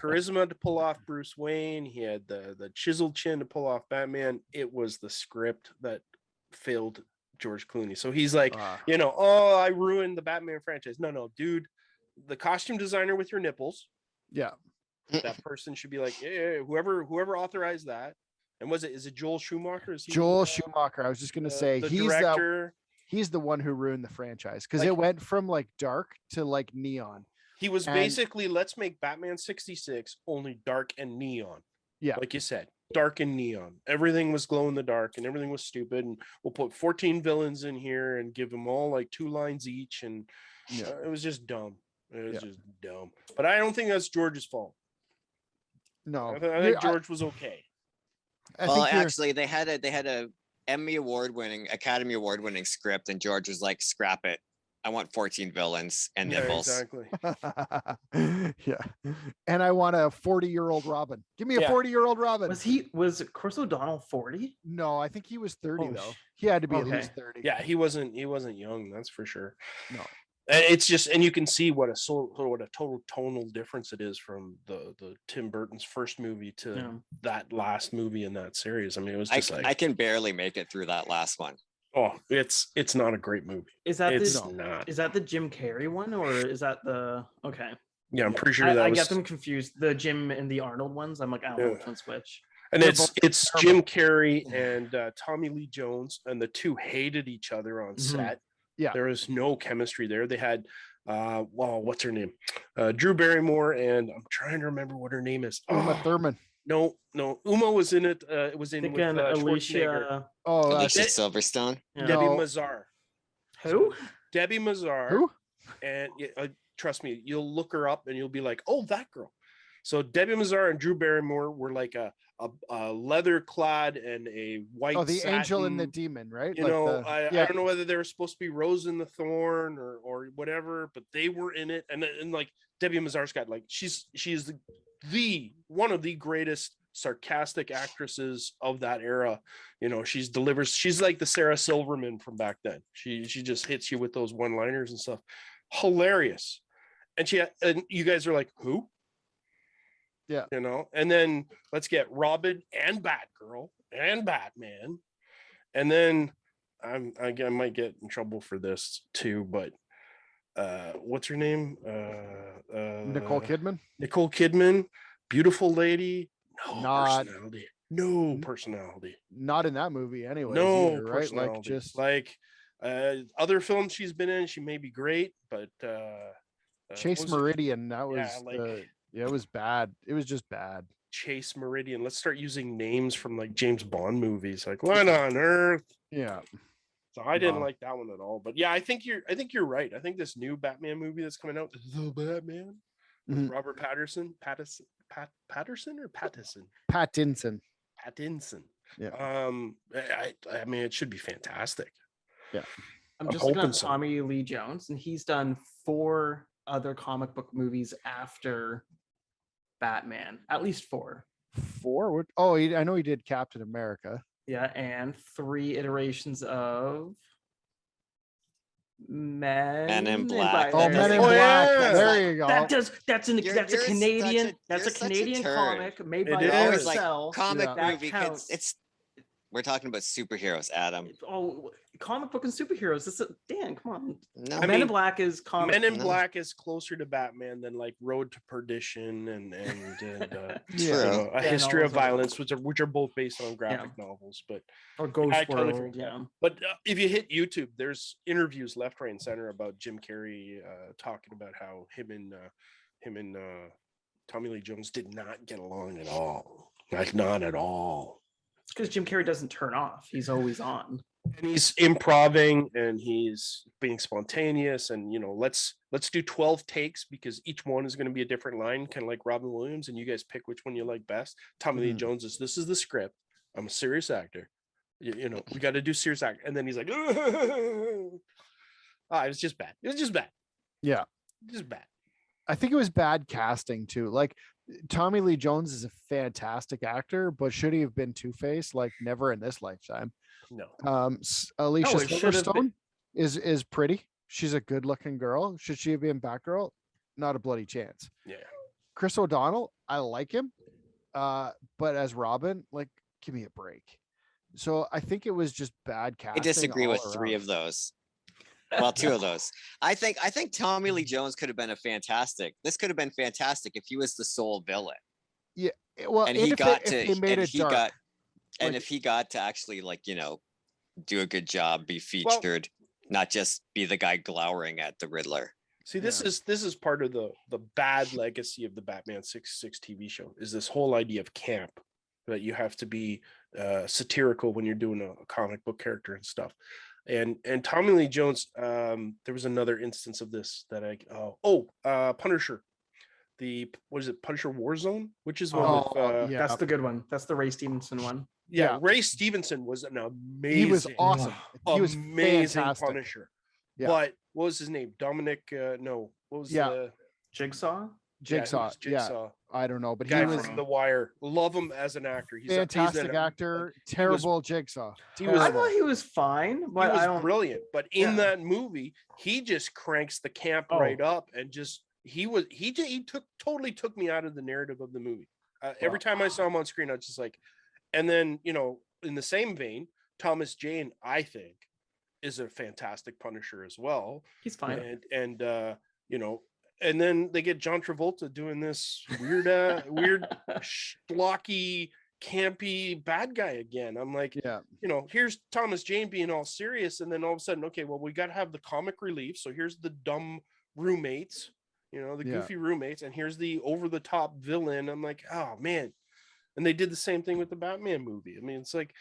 Speaker 6: charisma to pull off Bruce Wayne. He had the chiseled chin to pull off Batman. It was the script that failed George Clooney. So he's like, I ruined the Batman franchise. No, dude, the costume designer with your nipples.
Speaker 9: Yeah.
Speaker 6: That person should be like, whoever authorized that. And is it Joel Schumacher?
Speaker 9: Joel Schumacher. I was just gonna say
Speaker 6: the
Speaker 9: he's
Speaker 6: director.
Speaker 9: He's the one who ruined the franchise, because it went from like dark to like neon.
Speaker 6: He was basically, let's make Batman 66 only dark and neon.
Speaker 9: Yeah.
Speaker 6: Like you said, dark and neon. Everything was glow in the dark and everything was stupid. And we'll put 14 villains in here and give them all like 2 lines each. And it was just dumb. It was just dumb. But I don't think that's George's fault.
Speaker 9: No.
Speaker 6: I think George was okay.
Speaker 4: Actually, they had a Academy Award winning script, and George was like, scrap it. I want 14 villains and nipples.
Speaker 6: Exactly.
Speaker 9: Yeah. And I want a 40-year-old Robin. Give me a 40-year-old Robin.
Speaker 8: Was Chris O'Donnell 40?
Speaker 9: No, I think he was 30 though. He had to be at least 30.
Speaker 6: Yeah, he wasn't young, that's for sure.
Speaker 9: No.
Speaker 6: And it's just, and you can see what a total tonal difference it is from the Tim Burton's first movie to that last movie in that series. I mean, it was just
Speaker 4: I can barely make it through that last one.
Speaker 6: Oh, it's not a great movie.
Speaker 8: Is that the Jim Carrey one, or is that the okay?
Speaker 6: Yeah, I'm pretty sure
Speaker 8: I get them confused. The Jim and the Arnold ones. I'm like, I don't know which one's which.
Speaker 6: And it's Jim Carrey and Tommy Lee Jones, and the two hated each other on set.
Speaker 9: Yeah,
Speaker 6: there was no chemistry there. They had what's her name? Drew Barrymore, and I'm trying to remember what her name is.
Speaker 9: Uma Thurman.
Speaker 6: No, Uma was in it. It was in with
Speaker 8: Alicia.
Speaker 4: Alicia Silverstone.
Speaker 6: Debbie Mazar.
Speaker 8: Who?
Speaker 6: Debbie Mazar.
Speaker 9: Who?
Speaker 6: And trust me, you'll look her up and you'll be like, oh, that girl. So Debbie Mazar and Drew Barrymore were like a leather clad and a white.
Speaker 9: Oh, the
Speaker 6: satin,
Speaker 9: angel and the demon, right?
Speaker 6: You know, I don't know whether they were supposed to be Rose and the Thorn or whatever, but they were in it. And like Debbie Mazar's got like she is the one of the greatest sarcastic actresses of that era. You know, she's like the Sarah Silverman from back then. She just hits you with those one-liners and stuff. Hilarious. And you guys are like, who?
Speaker 9: Yeah.
Speaker 6: You know, and then let's get Robin and Batgirl and Batman. And then I might get in trouble for this too, but what's her name?
Speaker 9: Nicole Kidman.
Speaker 6: Nicole Kidman, beautiful lady. No personality.
Speaker 9: Not in that movie anyway.
Speaker 6: No
Speaker 9: either, right?
Speaker 6: personality.
Speaker 9: Like just
Speaker 6: like other films she's been in, she may be great, but
Speaker 9: Chase Meridian. That was it was bad. It was just bad.
Speaker 6: Chase Meridian. Let's start using names from like James Bond movies. Like, what on earth?
Speaker 9: Yeah.
Speaker 6: So I didn't like that one at all. But yeah, I think you're right. I think this new Batman movie that's coming out, The Batman, with Robert Pattinson. Yeah. I mean, it should be fantastic.
Speaker 9: Yeah.
Speaker 8: I'm just looking at Tommy Lee Jones, and he's done 4 other comic book movies after Batman, at least 4.
Speaker 9: 4? Oh, I know he did Captain America.
Speaker 8: Yeah, and 3 iterations of Men in Black.
Speaker 9: Oh, Men in Black. There you go.
Speaker 8: That's a Canadian. That's a Canadian comic made by
Speaker 4: RSL.
Speaker 8: Like,
Speaker 4: comic movie. We're talking about superheroes, Adam.
Speaker 8: Oh, comic book and superheroes. Dan, come on.
Speaker 4: No,
Speaker 8: Men in Black is comic.
Speaker 6: Men in Black is closer to Batman than like Road to Perdition and A History of Violence, which are both based on graphic novels, but
Speaker 8: or Ghost World. Yeah.
Speaker 6: But if you hit YouTube, there's interviews left, right, and center about Jim Carrey talking about how him and Tommy Lee Jones did not get along at all. Like not at all.
Speaker 8: It's because Jim Carrey doesn't turn off. He's always on.
Speaker 6: And he's improving and he's being spontaneous. And let's do 12 takes because each one is going to be a different line, kind of like Robin Williams, and you guys pick which one you like best. Tommy Lee Jones this is the script. I'm a serious actor. We got to do serious actor. And then he's like, it was just bad. It was just bad.
Speaker 9: Yeah.
Speaker 6: Just bad.
Speaker 9: I think it was bad casting too. Like Tommy Lee Jones is a fantastic actor, but should he have been Two-Face? Like never in this lifetime.
Speaker 6: No.
Speaker 9: Alicia Silverstone is pretty. She's a good-looking girl. Should she have been Batgirl? Not a bloody chance.
Speaker 6: Yeah.
Speaker 9: Chris O'Donnell, I like him, but as Robin, like, give me a break. So I think it was just bad casting.
Speaker 4: I disagree with three of those. Well, two of those. I think Tommy Lee Jones could have been This could have been fantastic if he was the sole villain.
Speaker 9: Yeah. Well,
Speaker 4: and if he got to actually do a good job, be featured, not just be the guy glowering at the Riddler.
Speaker 6: See, this is part of the bad legacy of the Batman 66 TV show is this whole idea of camp, that you have to be satirical when you're doing a comic book character and stuff. And Tommy Lee Jones, there was another instance of this that Punisher, Punisher Warzone, which is one
Speaker 8: that's the good one. That's the Ray Stevenson one.
Speaker 6: Yeah, Ray Stevenson was an amazing.
Speaker 9: He was awesome. He was
Speaker 6: amazing
Speaker 9: fantastic.
Speaker 6: Punisher.
Speaker 9: Yeah.
Speaker 6: But what was his name? Dominic? No. What was the
Speaker 8: Jigsaw?
Speaker 9: Jigsaw.
Speaker 6: Jigsaw.
Speaker 9: I don't know, but
Speaker 6: guy
Speaker 9: he was
Speaker 6: from The Wire. Love him as an actor. He's
Speaker 9: fantastic actor. Terrible Jigsaw.
Speaker 8: I thought he was fine, but
Speaker 6: he was brilliant. But in that movie, he just cranks the camp right up, and just he totally took me out of the narrative of the movie. Every time I saw him on screen, I was just like, and then in the same vein, Thomas Jane, I think, is a fantastic Punisher as well.
Speaker 8: He's fine,
Speaker 6: and then they get John Travolta doing this weird, schlocky, campy bad guy again. I'm like, here's Thomas Jane being all serious, and then all of a sudden, okay, well, we got to have the comic relief. So here's the dumb roommates, the goofy roommates, and here's the over-the-top villain. I'm like, oh man. And they did the same thing with the Batman movie. I mean, it's like,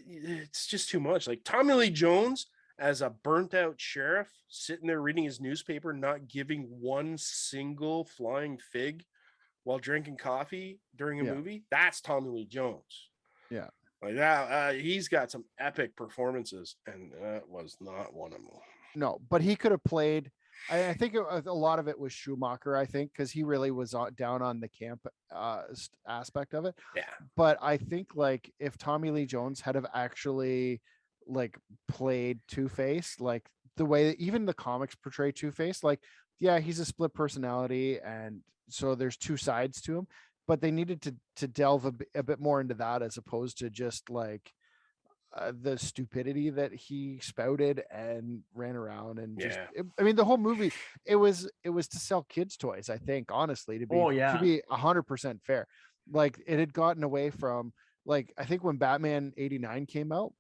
Speaker 6: it's just too much. Like Tommy Lee Jones as a burnt out sheriff sitting there reading his newspaper, not giving one single flying fig while drinking coffee during a movie. That's Tommy Lee Jones.
Speaker 9: Yeah.
Speaker 6: Like that. He's got some epic performances, and that was not one of them.
Speaker 9: No, but he could have played. I think a lot of it was Schumacher, I think, because he really was down on the camp aspect of it.
Speaker 6: Yeah.
Speaker 9: But I think like if Tommy Lee Jones had have actually like played Two-Face, like the way that even the comics portray Two-Face, like, yeah, he's a split personality, and so there's two sides to him, but they needed to delve a bit more into that as opposed to just like the stupidity that he spouted and ran around and just I mean the whole movie it was to sell kids toys, I think, honestly, to be 100% fair. Like it had gotten away from, like, I think when Batman 89 came out,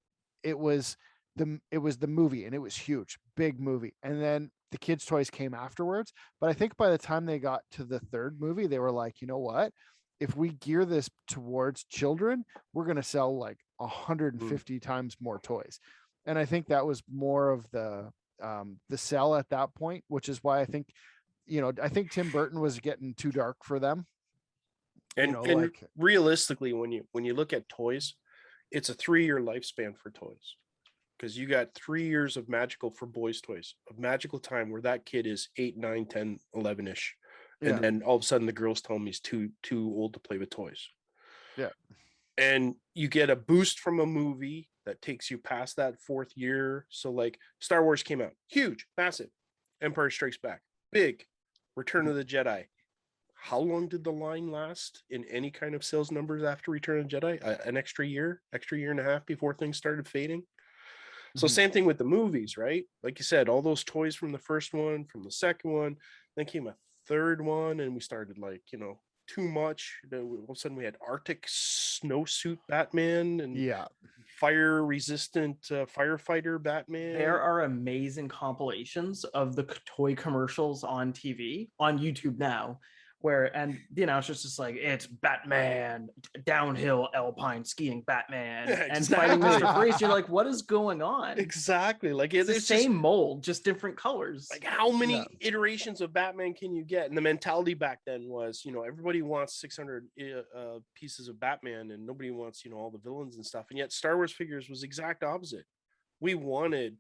Speaker 9: it was the movie, and it was huge, big movie, and then the kids toys came afterwards. But I think by the time they got to the third movie, they were like, you know what, if we gear this towards children, we're going to sell like 150 times more toys. And I think that was more of the sell at that point, which is why I think, I think Tim Burton was getting too dark for them.
Speaker 6: And realistically, when you look at toys, it's a 3-year lifespan for toys, because you got 3 years of magical for boys toys, of magical time where that kid is 8, 9, 10, 11-ish. And then all of a sudden the girls tell him he's too old to play with toys.
Speaker 9: Yeah.
Speaker 6: And you get a boost from a movie that takes you past that 4th year. So like Star Wars came out, huge, massive. Empire Strikes Back, big. Return of the Jedi, how long did the line last in any kind of sales numbers after Return of the Jedi? An extra year and a half before things started fading. So same thing with the movies, right? Like you said, all those toys from the first one, from the second one, then came a third one, and we started like, too much. All of a sudden we had Arctic snowsuit Batman and fire resistant firefighter Batman.
Speaker 8: There are amazing compilations of the toy commercials on TV, on YouTube now, it's just like, it's Batman, downhill alpine skiing Batman, and fighting Mr. Freeze. You're like, what is going on?
Speaker 6: Exactly. Like
Speaker 8: it's the same mold, just different colors.
Speaker 6: Like, how many iterations of Batman can you get? And the mentality back then was, everybody wants 600 pieces of Batman, and nobody wants, all the villains and stuff. And yet Star Wars figures was exact opposite. We wanted,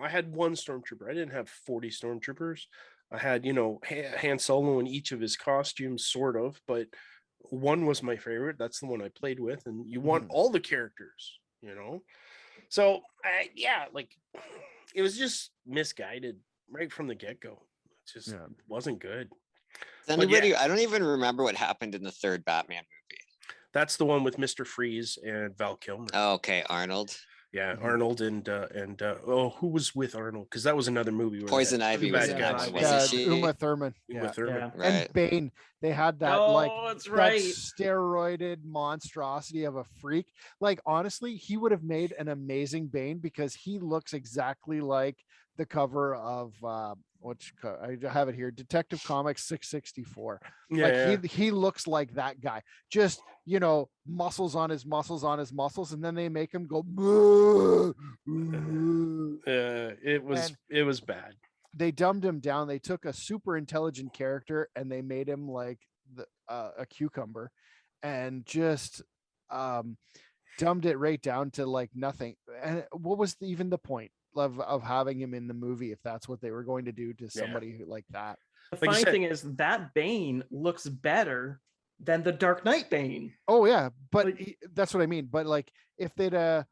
Speaker 6: I had one stormtrooper. I didn't have 40 stormtroopers. I had, Han Solo in each of his costumes, sort of, but one was my favorite. That's the one I played with. And you want all the characters, So, like, it was just misguided right from the get-go. It just wasn't good.
Speaker 4: I don't even remember what happened in the third Batman movie.
Speaker 6: That's the one with Mr. Freeze and Val Kilmer.
Speaker 4: Oh, okay, Arnold.
Speaker 6: Yeah, Arnold and who was with Arnold? Because that was another movie. Where
Speaker 4: Poison Ivy was in that, wasn't she?
Speaker 9: Uma Thurman.
Speaker 6: Uma Thurman.
Speaker 4: Right.
Speaker 9: And Bane. They had that
Speaker 8: that's right.
Speaker 9: that steroided monstrosity of a freak. Like, honestly, he would have made an amazing Bane because he looks exactly like the cover of I have it here, Detective Comics 664. He looks like that guy. Just, muscles on his muscles, and then they make him go.
Speaker 6: It was bad.
Speaker 9: They dumbed him down. They took a super intelligent character and they made him like a cucumber, and just dumbed it right down to like nothing. And what was even the point of having him in the movie if that's what they were going to do to somebody like that?
Speaker 8: The funny thing is that Bane looks better than the Dark Knight Bane.
Speaker 9: Oh yeah, but that's what I mean. But like, if they'd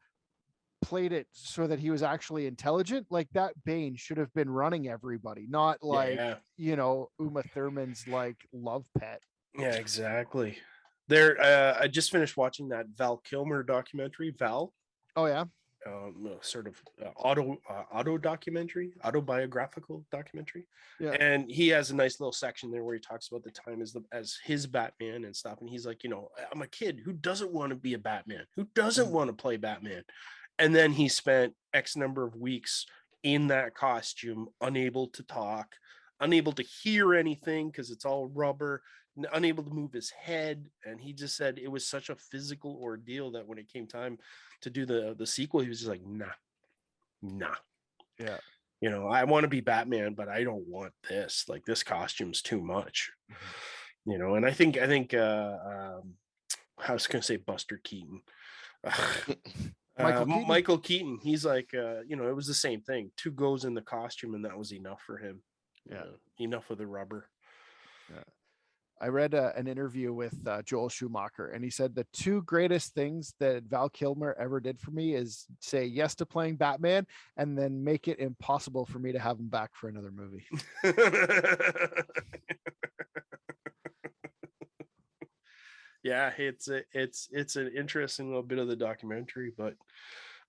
Speaker 9: played it so that he was actually intelligent, like, that Bane should have been running everybody, not like Uma Thurman's like love pet.
Speaker 6: Yeah, exactly. I just finished watching that Val Kilmer documentary. Val.
Speaker 9: Oh yeah.
Speaker 6: Sort of autobiographical documentary.
Speaker 9: Yeah.
Speaker 6: And he has a nice little section there where he talks about the time as his Batman and stuff. And he's like, I'm a kid who doesn't want to be a Batman, who doesn't want to play Batman. And then he spent X number of weeks in that costume, unable to talk, unable to hear anything because it's all rubber, unable to move his head. And he just said it was such a physical ordeal that when it came time to do the sequel, he was just like, nah.
Speaker 9: Yeah.
Speaker 6: I want to be Batman, but I don't want this. Like, this costume's too much. And I think I was gonna say Buster Keaton. Michael Keaton. He's like, it was the same thing. 2 goes in the costume, and that was enough for him. Enough of the rubber.
Speaker 9: Yeah. I read an interview with Joel Schumacher, and he said the 2 greatest things that Val Kilmer ever did for me is say yes to playing Batman, and then make it impossible for me to have him back for another movie.
Speaker 6: Yeah, it's an interesting little bit of the documentary, but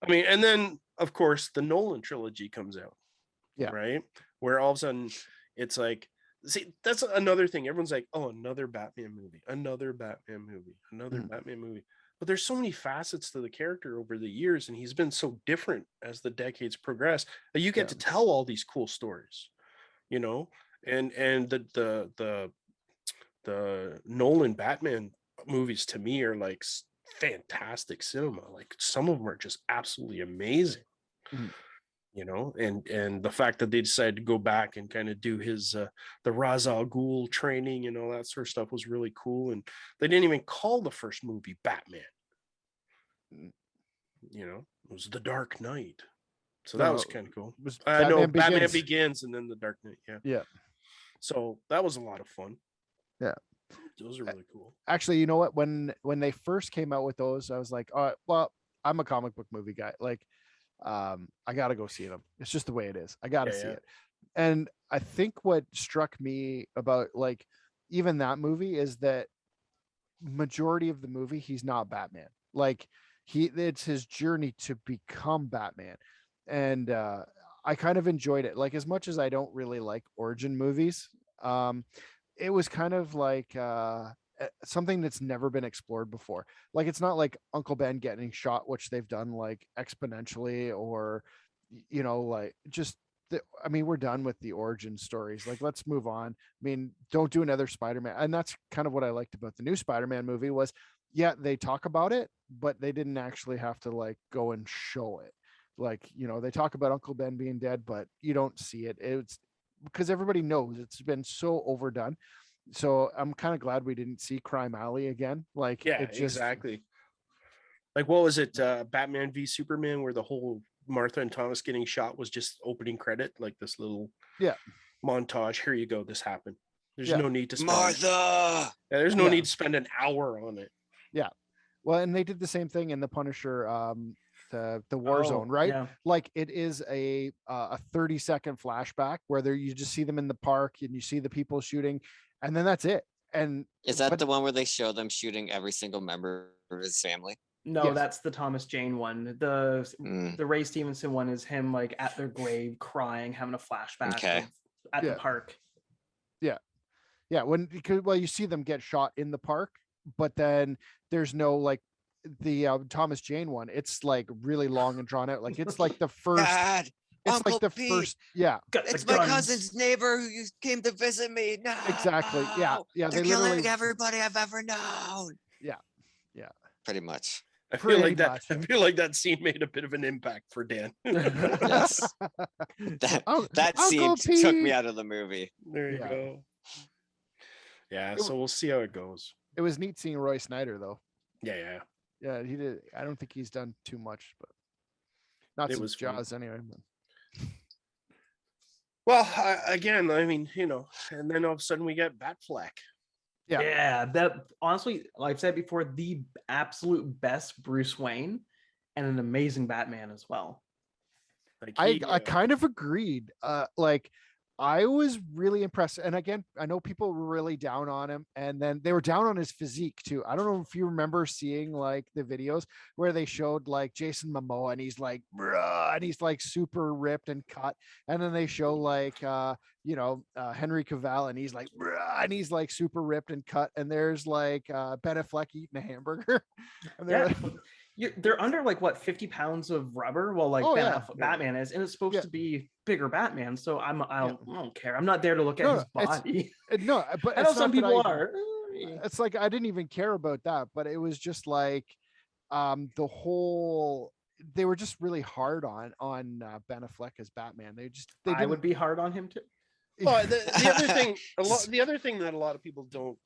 Speaker 6: I mean, and then of course the Nolan trilogy comes out.
Speaker 9: Yeah.
Speaker 6: Right. Where all of a sudden it's like, see, that's another thing. Everyone's like, oh, another Batman movie. But there's so many facets to the character over the years, and he's been so different as the decades progress that you get to tell all these cool stories, and the Nolan Batman movies to me are like fantastic cinema. Like, some of them are just absolutely amazing. And the fact that they decided to go back and kind of do his the Ra's al Ghul training and all that sort of stuff was really cool. And they didn't even call the first movie Batman. It was The Dark Knight. So that was kind of cool. Batman Begins and then The Dark Knight.
Speaker 9: Yeah.
Speaker 6: So that was a lot of fun.
Speaker 9: Yeah.
Speaker 6: Those are really cool.
Speaker 9: Actually, you know what? When they first came out with those, I was like, well, I'm a comic book movie guy. Like, I gotta go see them. It's just the way it is. I gotta see it. And I think what struck me about like even that movie is that majority of the movie he's not Batman. Like it's his journey to become Batman. And I kind of enjoyed it. Like as much as I don't really like origin movies, it was kind of like something that's never been explored before. Like it's not like Uncle Ben getting shot, which they've done like exponentially, or like just I mean, we're done with the origin stories. Like, let's move on. I mean, don't do another Spider-Man. And that's kind of what I liked about the new Spider-Man movie was, yeah, they talk about it, but they didn't actually have to like go and show it. Like, they talk about Uncle Ben being dead, but you don't see it. It's because everybody knows it's been so overdone. So I'm kind of glad we didn't see Crime Alley again. Like,
Speaker 6: yeah,
Speaker 9: it just,
Speaker 6: exactly. Like, what was it? Batman v Superman, where the whole Martha and Thomas getting shot was just opening credit, like this little montage. Here you go. This happened. There's no need to spend
Speaker 4: Martha.
Speaker 6: Yeah, there's no need to spend an hour on it.
Speaker 9: Yeah. Well, and they did the same thing in the Punisher, the War Zone, right?
Speaker 8: Yeah.
Speaker 9: Like it is a 30-second flashback where you just see them in the park and you see the people shooting, and then that's it. And
Speaker 4: is that the one where they show them shooting every single member of his family?
Speaker 8: No, that's the Thomas Jane one. The Ray Stevenson one is him like at their grave crying, having a flashback at the park. Yeah.
Speaker 9: Yeah. Because you see them get shot in the park, but then there's no like the Thomas Jane one. It's like really long and drawn out. Like it's like the first.
Speaker 4: Dad,
Speaker 9: it's
Speaker 4: Uncle
Speaker 9: like the
Speaker 4: Pete,
Speaker 9: first. Yeah.
Speaker 4: It's my cousin's neighbor who came to visit me. No.
Speaker 9: Exactly. Yeah. Yeah.
Speaker 4: They're killing everybody I've ever known.
Speaker 9: Yeah. Yeah.
Speaker 4: Pretty much.
Speaker 6: I feel like that scene made a bit of an impact for Dan.
Speaker 4: Yes. That scene took me out of the movie.
Speaker 6: There you go. Yeah, so we'll see how it goes.
Speaker 9: It was neat seeing Roy Snyder though.
Speaker 6: Yeah.
Speaker 9: Yeah, he did. I don't think he's done too much, but not since Jaws anyway.
Speaker 6: Well, again, I mean, and then all of a sudden we get Batfleck.
Speaker 8: Yeah, that honestly, like I've said before, the absolute best Bruce Wayne and an amazing Batman as well.
Speaker 6: Like
Speaker 9: I kind of agreed. Like I was really impressed. And again, I know people were really down on him, and then they were down on his physique too. I don't know if you remember seeing like the videos where they showed like Jason Momoa and he's like, bruh, and he's like super ripped and cut. And then they show like, Henry Cavill and he's like, bruh, and he's like super ripped and cut. And there's like Ben Affleck eating a hamburger. And
Speaker 8: they're under like what 50 pounds of rubber. Well, like Batman is, and it's supposed to be bigger Batman. So I don't care. I'm not there to look at his body.
Speaker 9: But
Speaker 8: I know some people are.
Speaker 9: It's like I didn't even care about that, but it was just like the whole. They were just really hard on Ben Affleck as Batman. I
Speaker 8: would be hard on him too.
Speaker 6: Well, the other thing that a lot of people don't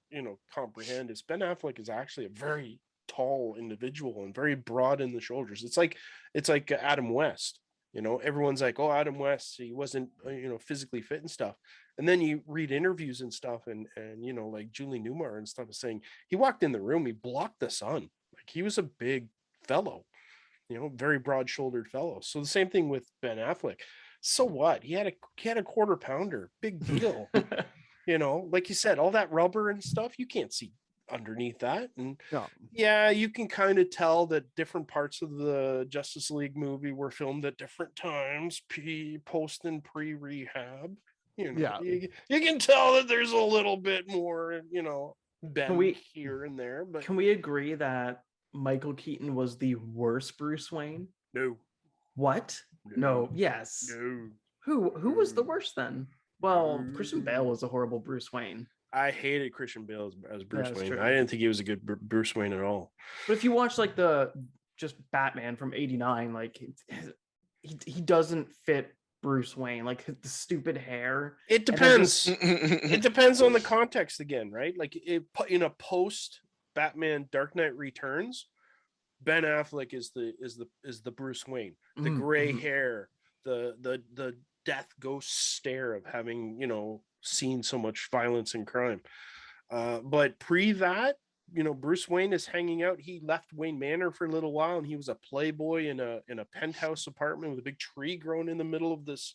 Speaker 6: comprehend is Ben Affleck is actually a very tall individual and very broad in the shoulders. It's like Adam West. Everyone's like, oh, Adam West, he wasn't physically fit and stuff. And then you read interviews and stuff, and like Julie Newmar and stuff is saying he walked in the room, he blocked the sun. Like he was a big fellow, very broad-shouldered fellow. So the same thing with Ben Affleck. So what? He had a quarter pounder, big deal. Like you said, all that rubber and stuff, you can't see underneath that. And you can kind of tell that different parts of the Justice League movie were filmed at different times, post and pre-rehab. You can tell that there's a little bit more, bend here and there. But
Speaker 8: can we agree that Michael Keaton was the worst Bruce Wayne?
Speaker 6: No.
Speaker 8: What? No. Yes.
Speaker 6: No.
Speaker 8: Who was the worst then? Well, Christian Bale was a horrible Bruce Wayne.
Speaker 6: I hated Christian Bale as Bruce Wayne. True. I didn't think he was a good Bruce Wayne at all.
Speaker 8: But if you watch like just Batman from '89, like he doesn't fit Bruce Wayne. Like the stupid hair.
Speaker 6: It depends. It depends on the context again, right? Like in a post Batman Dark Knight Returns, Ben Affleck is the Bruce Wayne. The gray hair, the death ghost stare of having seen so much violence and crime. But pre that, Bruce Wayne is hanging out. He left Wayne Manor for a little while, and he was a playboy in a penthouse apartment with a big tree growing in the middle of this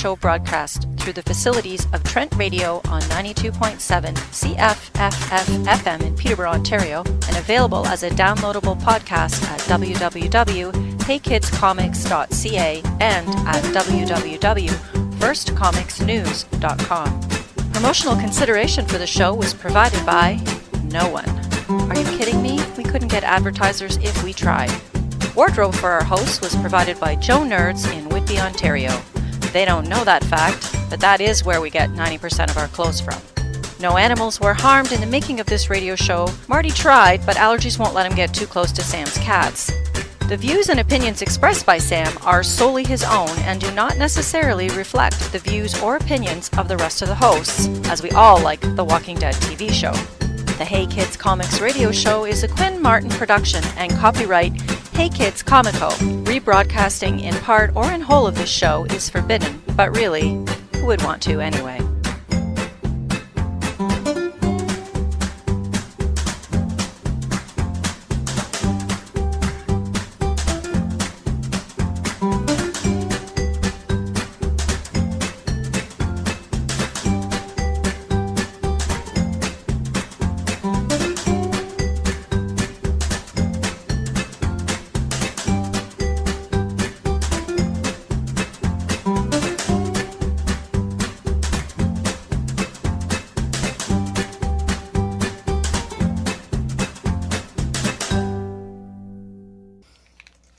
Speaker 1: show broadcast through the facilities of Trent Radio on 92.7 CFFF-FM in Peterborough, Ontario, and available as a downloadable podcast at www.heykidscomics.ca and at www.firstcomicsnews.com. Promotional consideration for the show was provided by no one. Are you kidding me? We couldn't get advertisers if we tried. Wardrobe for our hosts was provided by Joe Nerds in Whitby, Ontario. They don't know that fact, but that is where we get 90% of our clothes from. No animals were harmed in the making of this radio show. Marty tried, but allergies won't let him get too close to Sam's cats. The views and opinions expressed by Sam are solely his own and do not necessarily reflect the views or opinions of the rest of the hosts, as we all like The Walking Dead TV show. The Hey Kids Comics radio show is a Quinn Martin production and copyright Hey Kids Comico. Rebroadcasting in part or in whole of this show is forbidden, but really, who would want to anyway?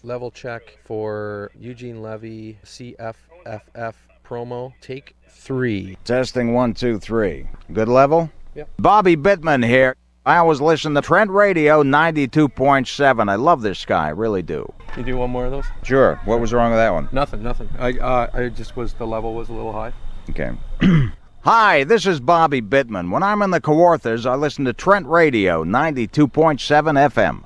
Speaker 12: Level check for Eugene Levy CFFF promo. Take 3.
Speaker 13: Testing 1, 2, 3. Good level?
Speaker 12: Yep.
Speaker 13: Bobby Bittman here. I always listen to Trent Radio 92.7. I love this guy, really do.
Speaker 12: You do one more of those?
Speaker 13: Sure. What was wrong with that one?
Speaker 12: Nothing. I just was, the level was a little high.
Speaker 13: Okay. Hi, this is Bobby Bittman. When I'm in the Kawarthas, I listen to Trent Radio 92.7 FM.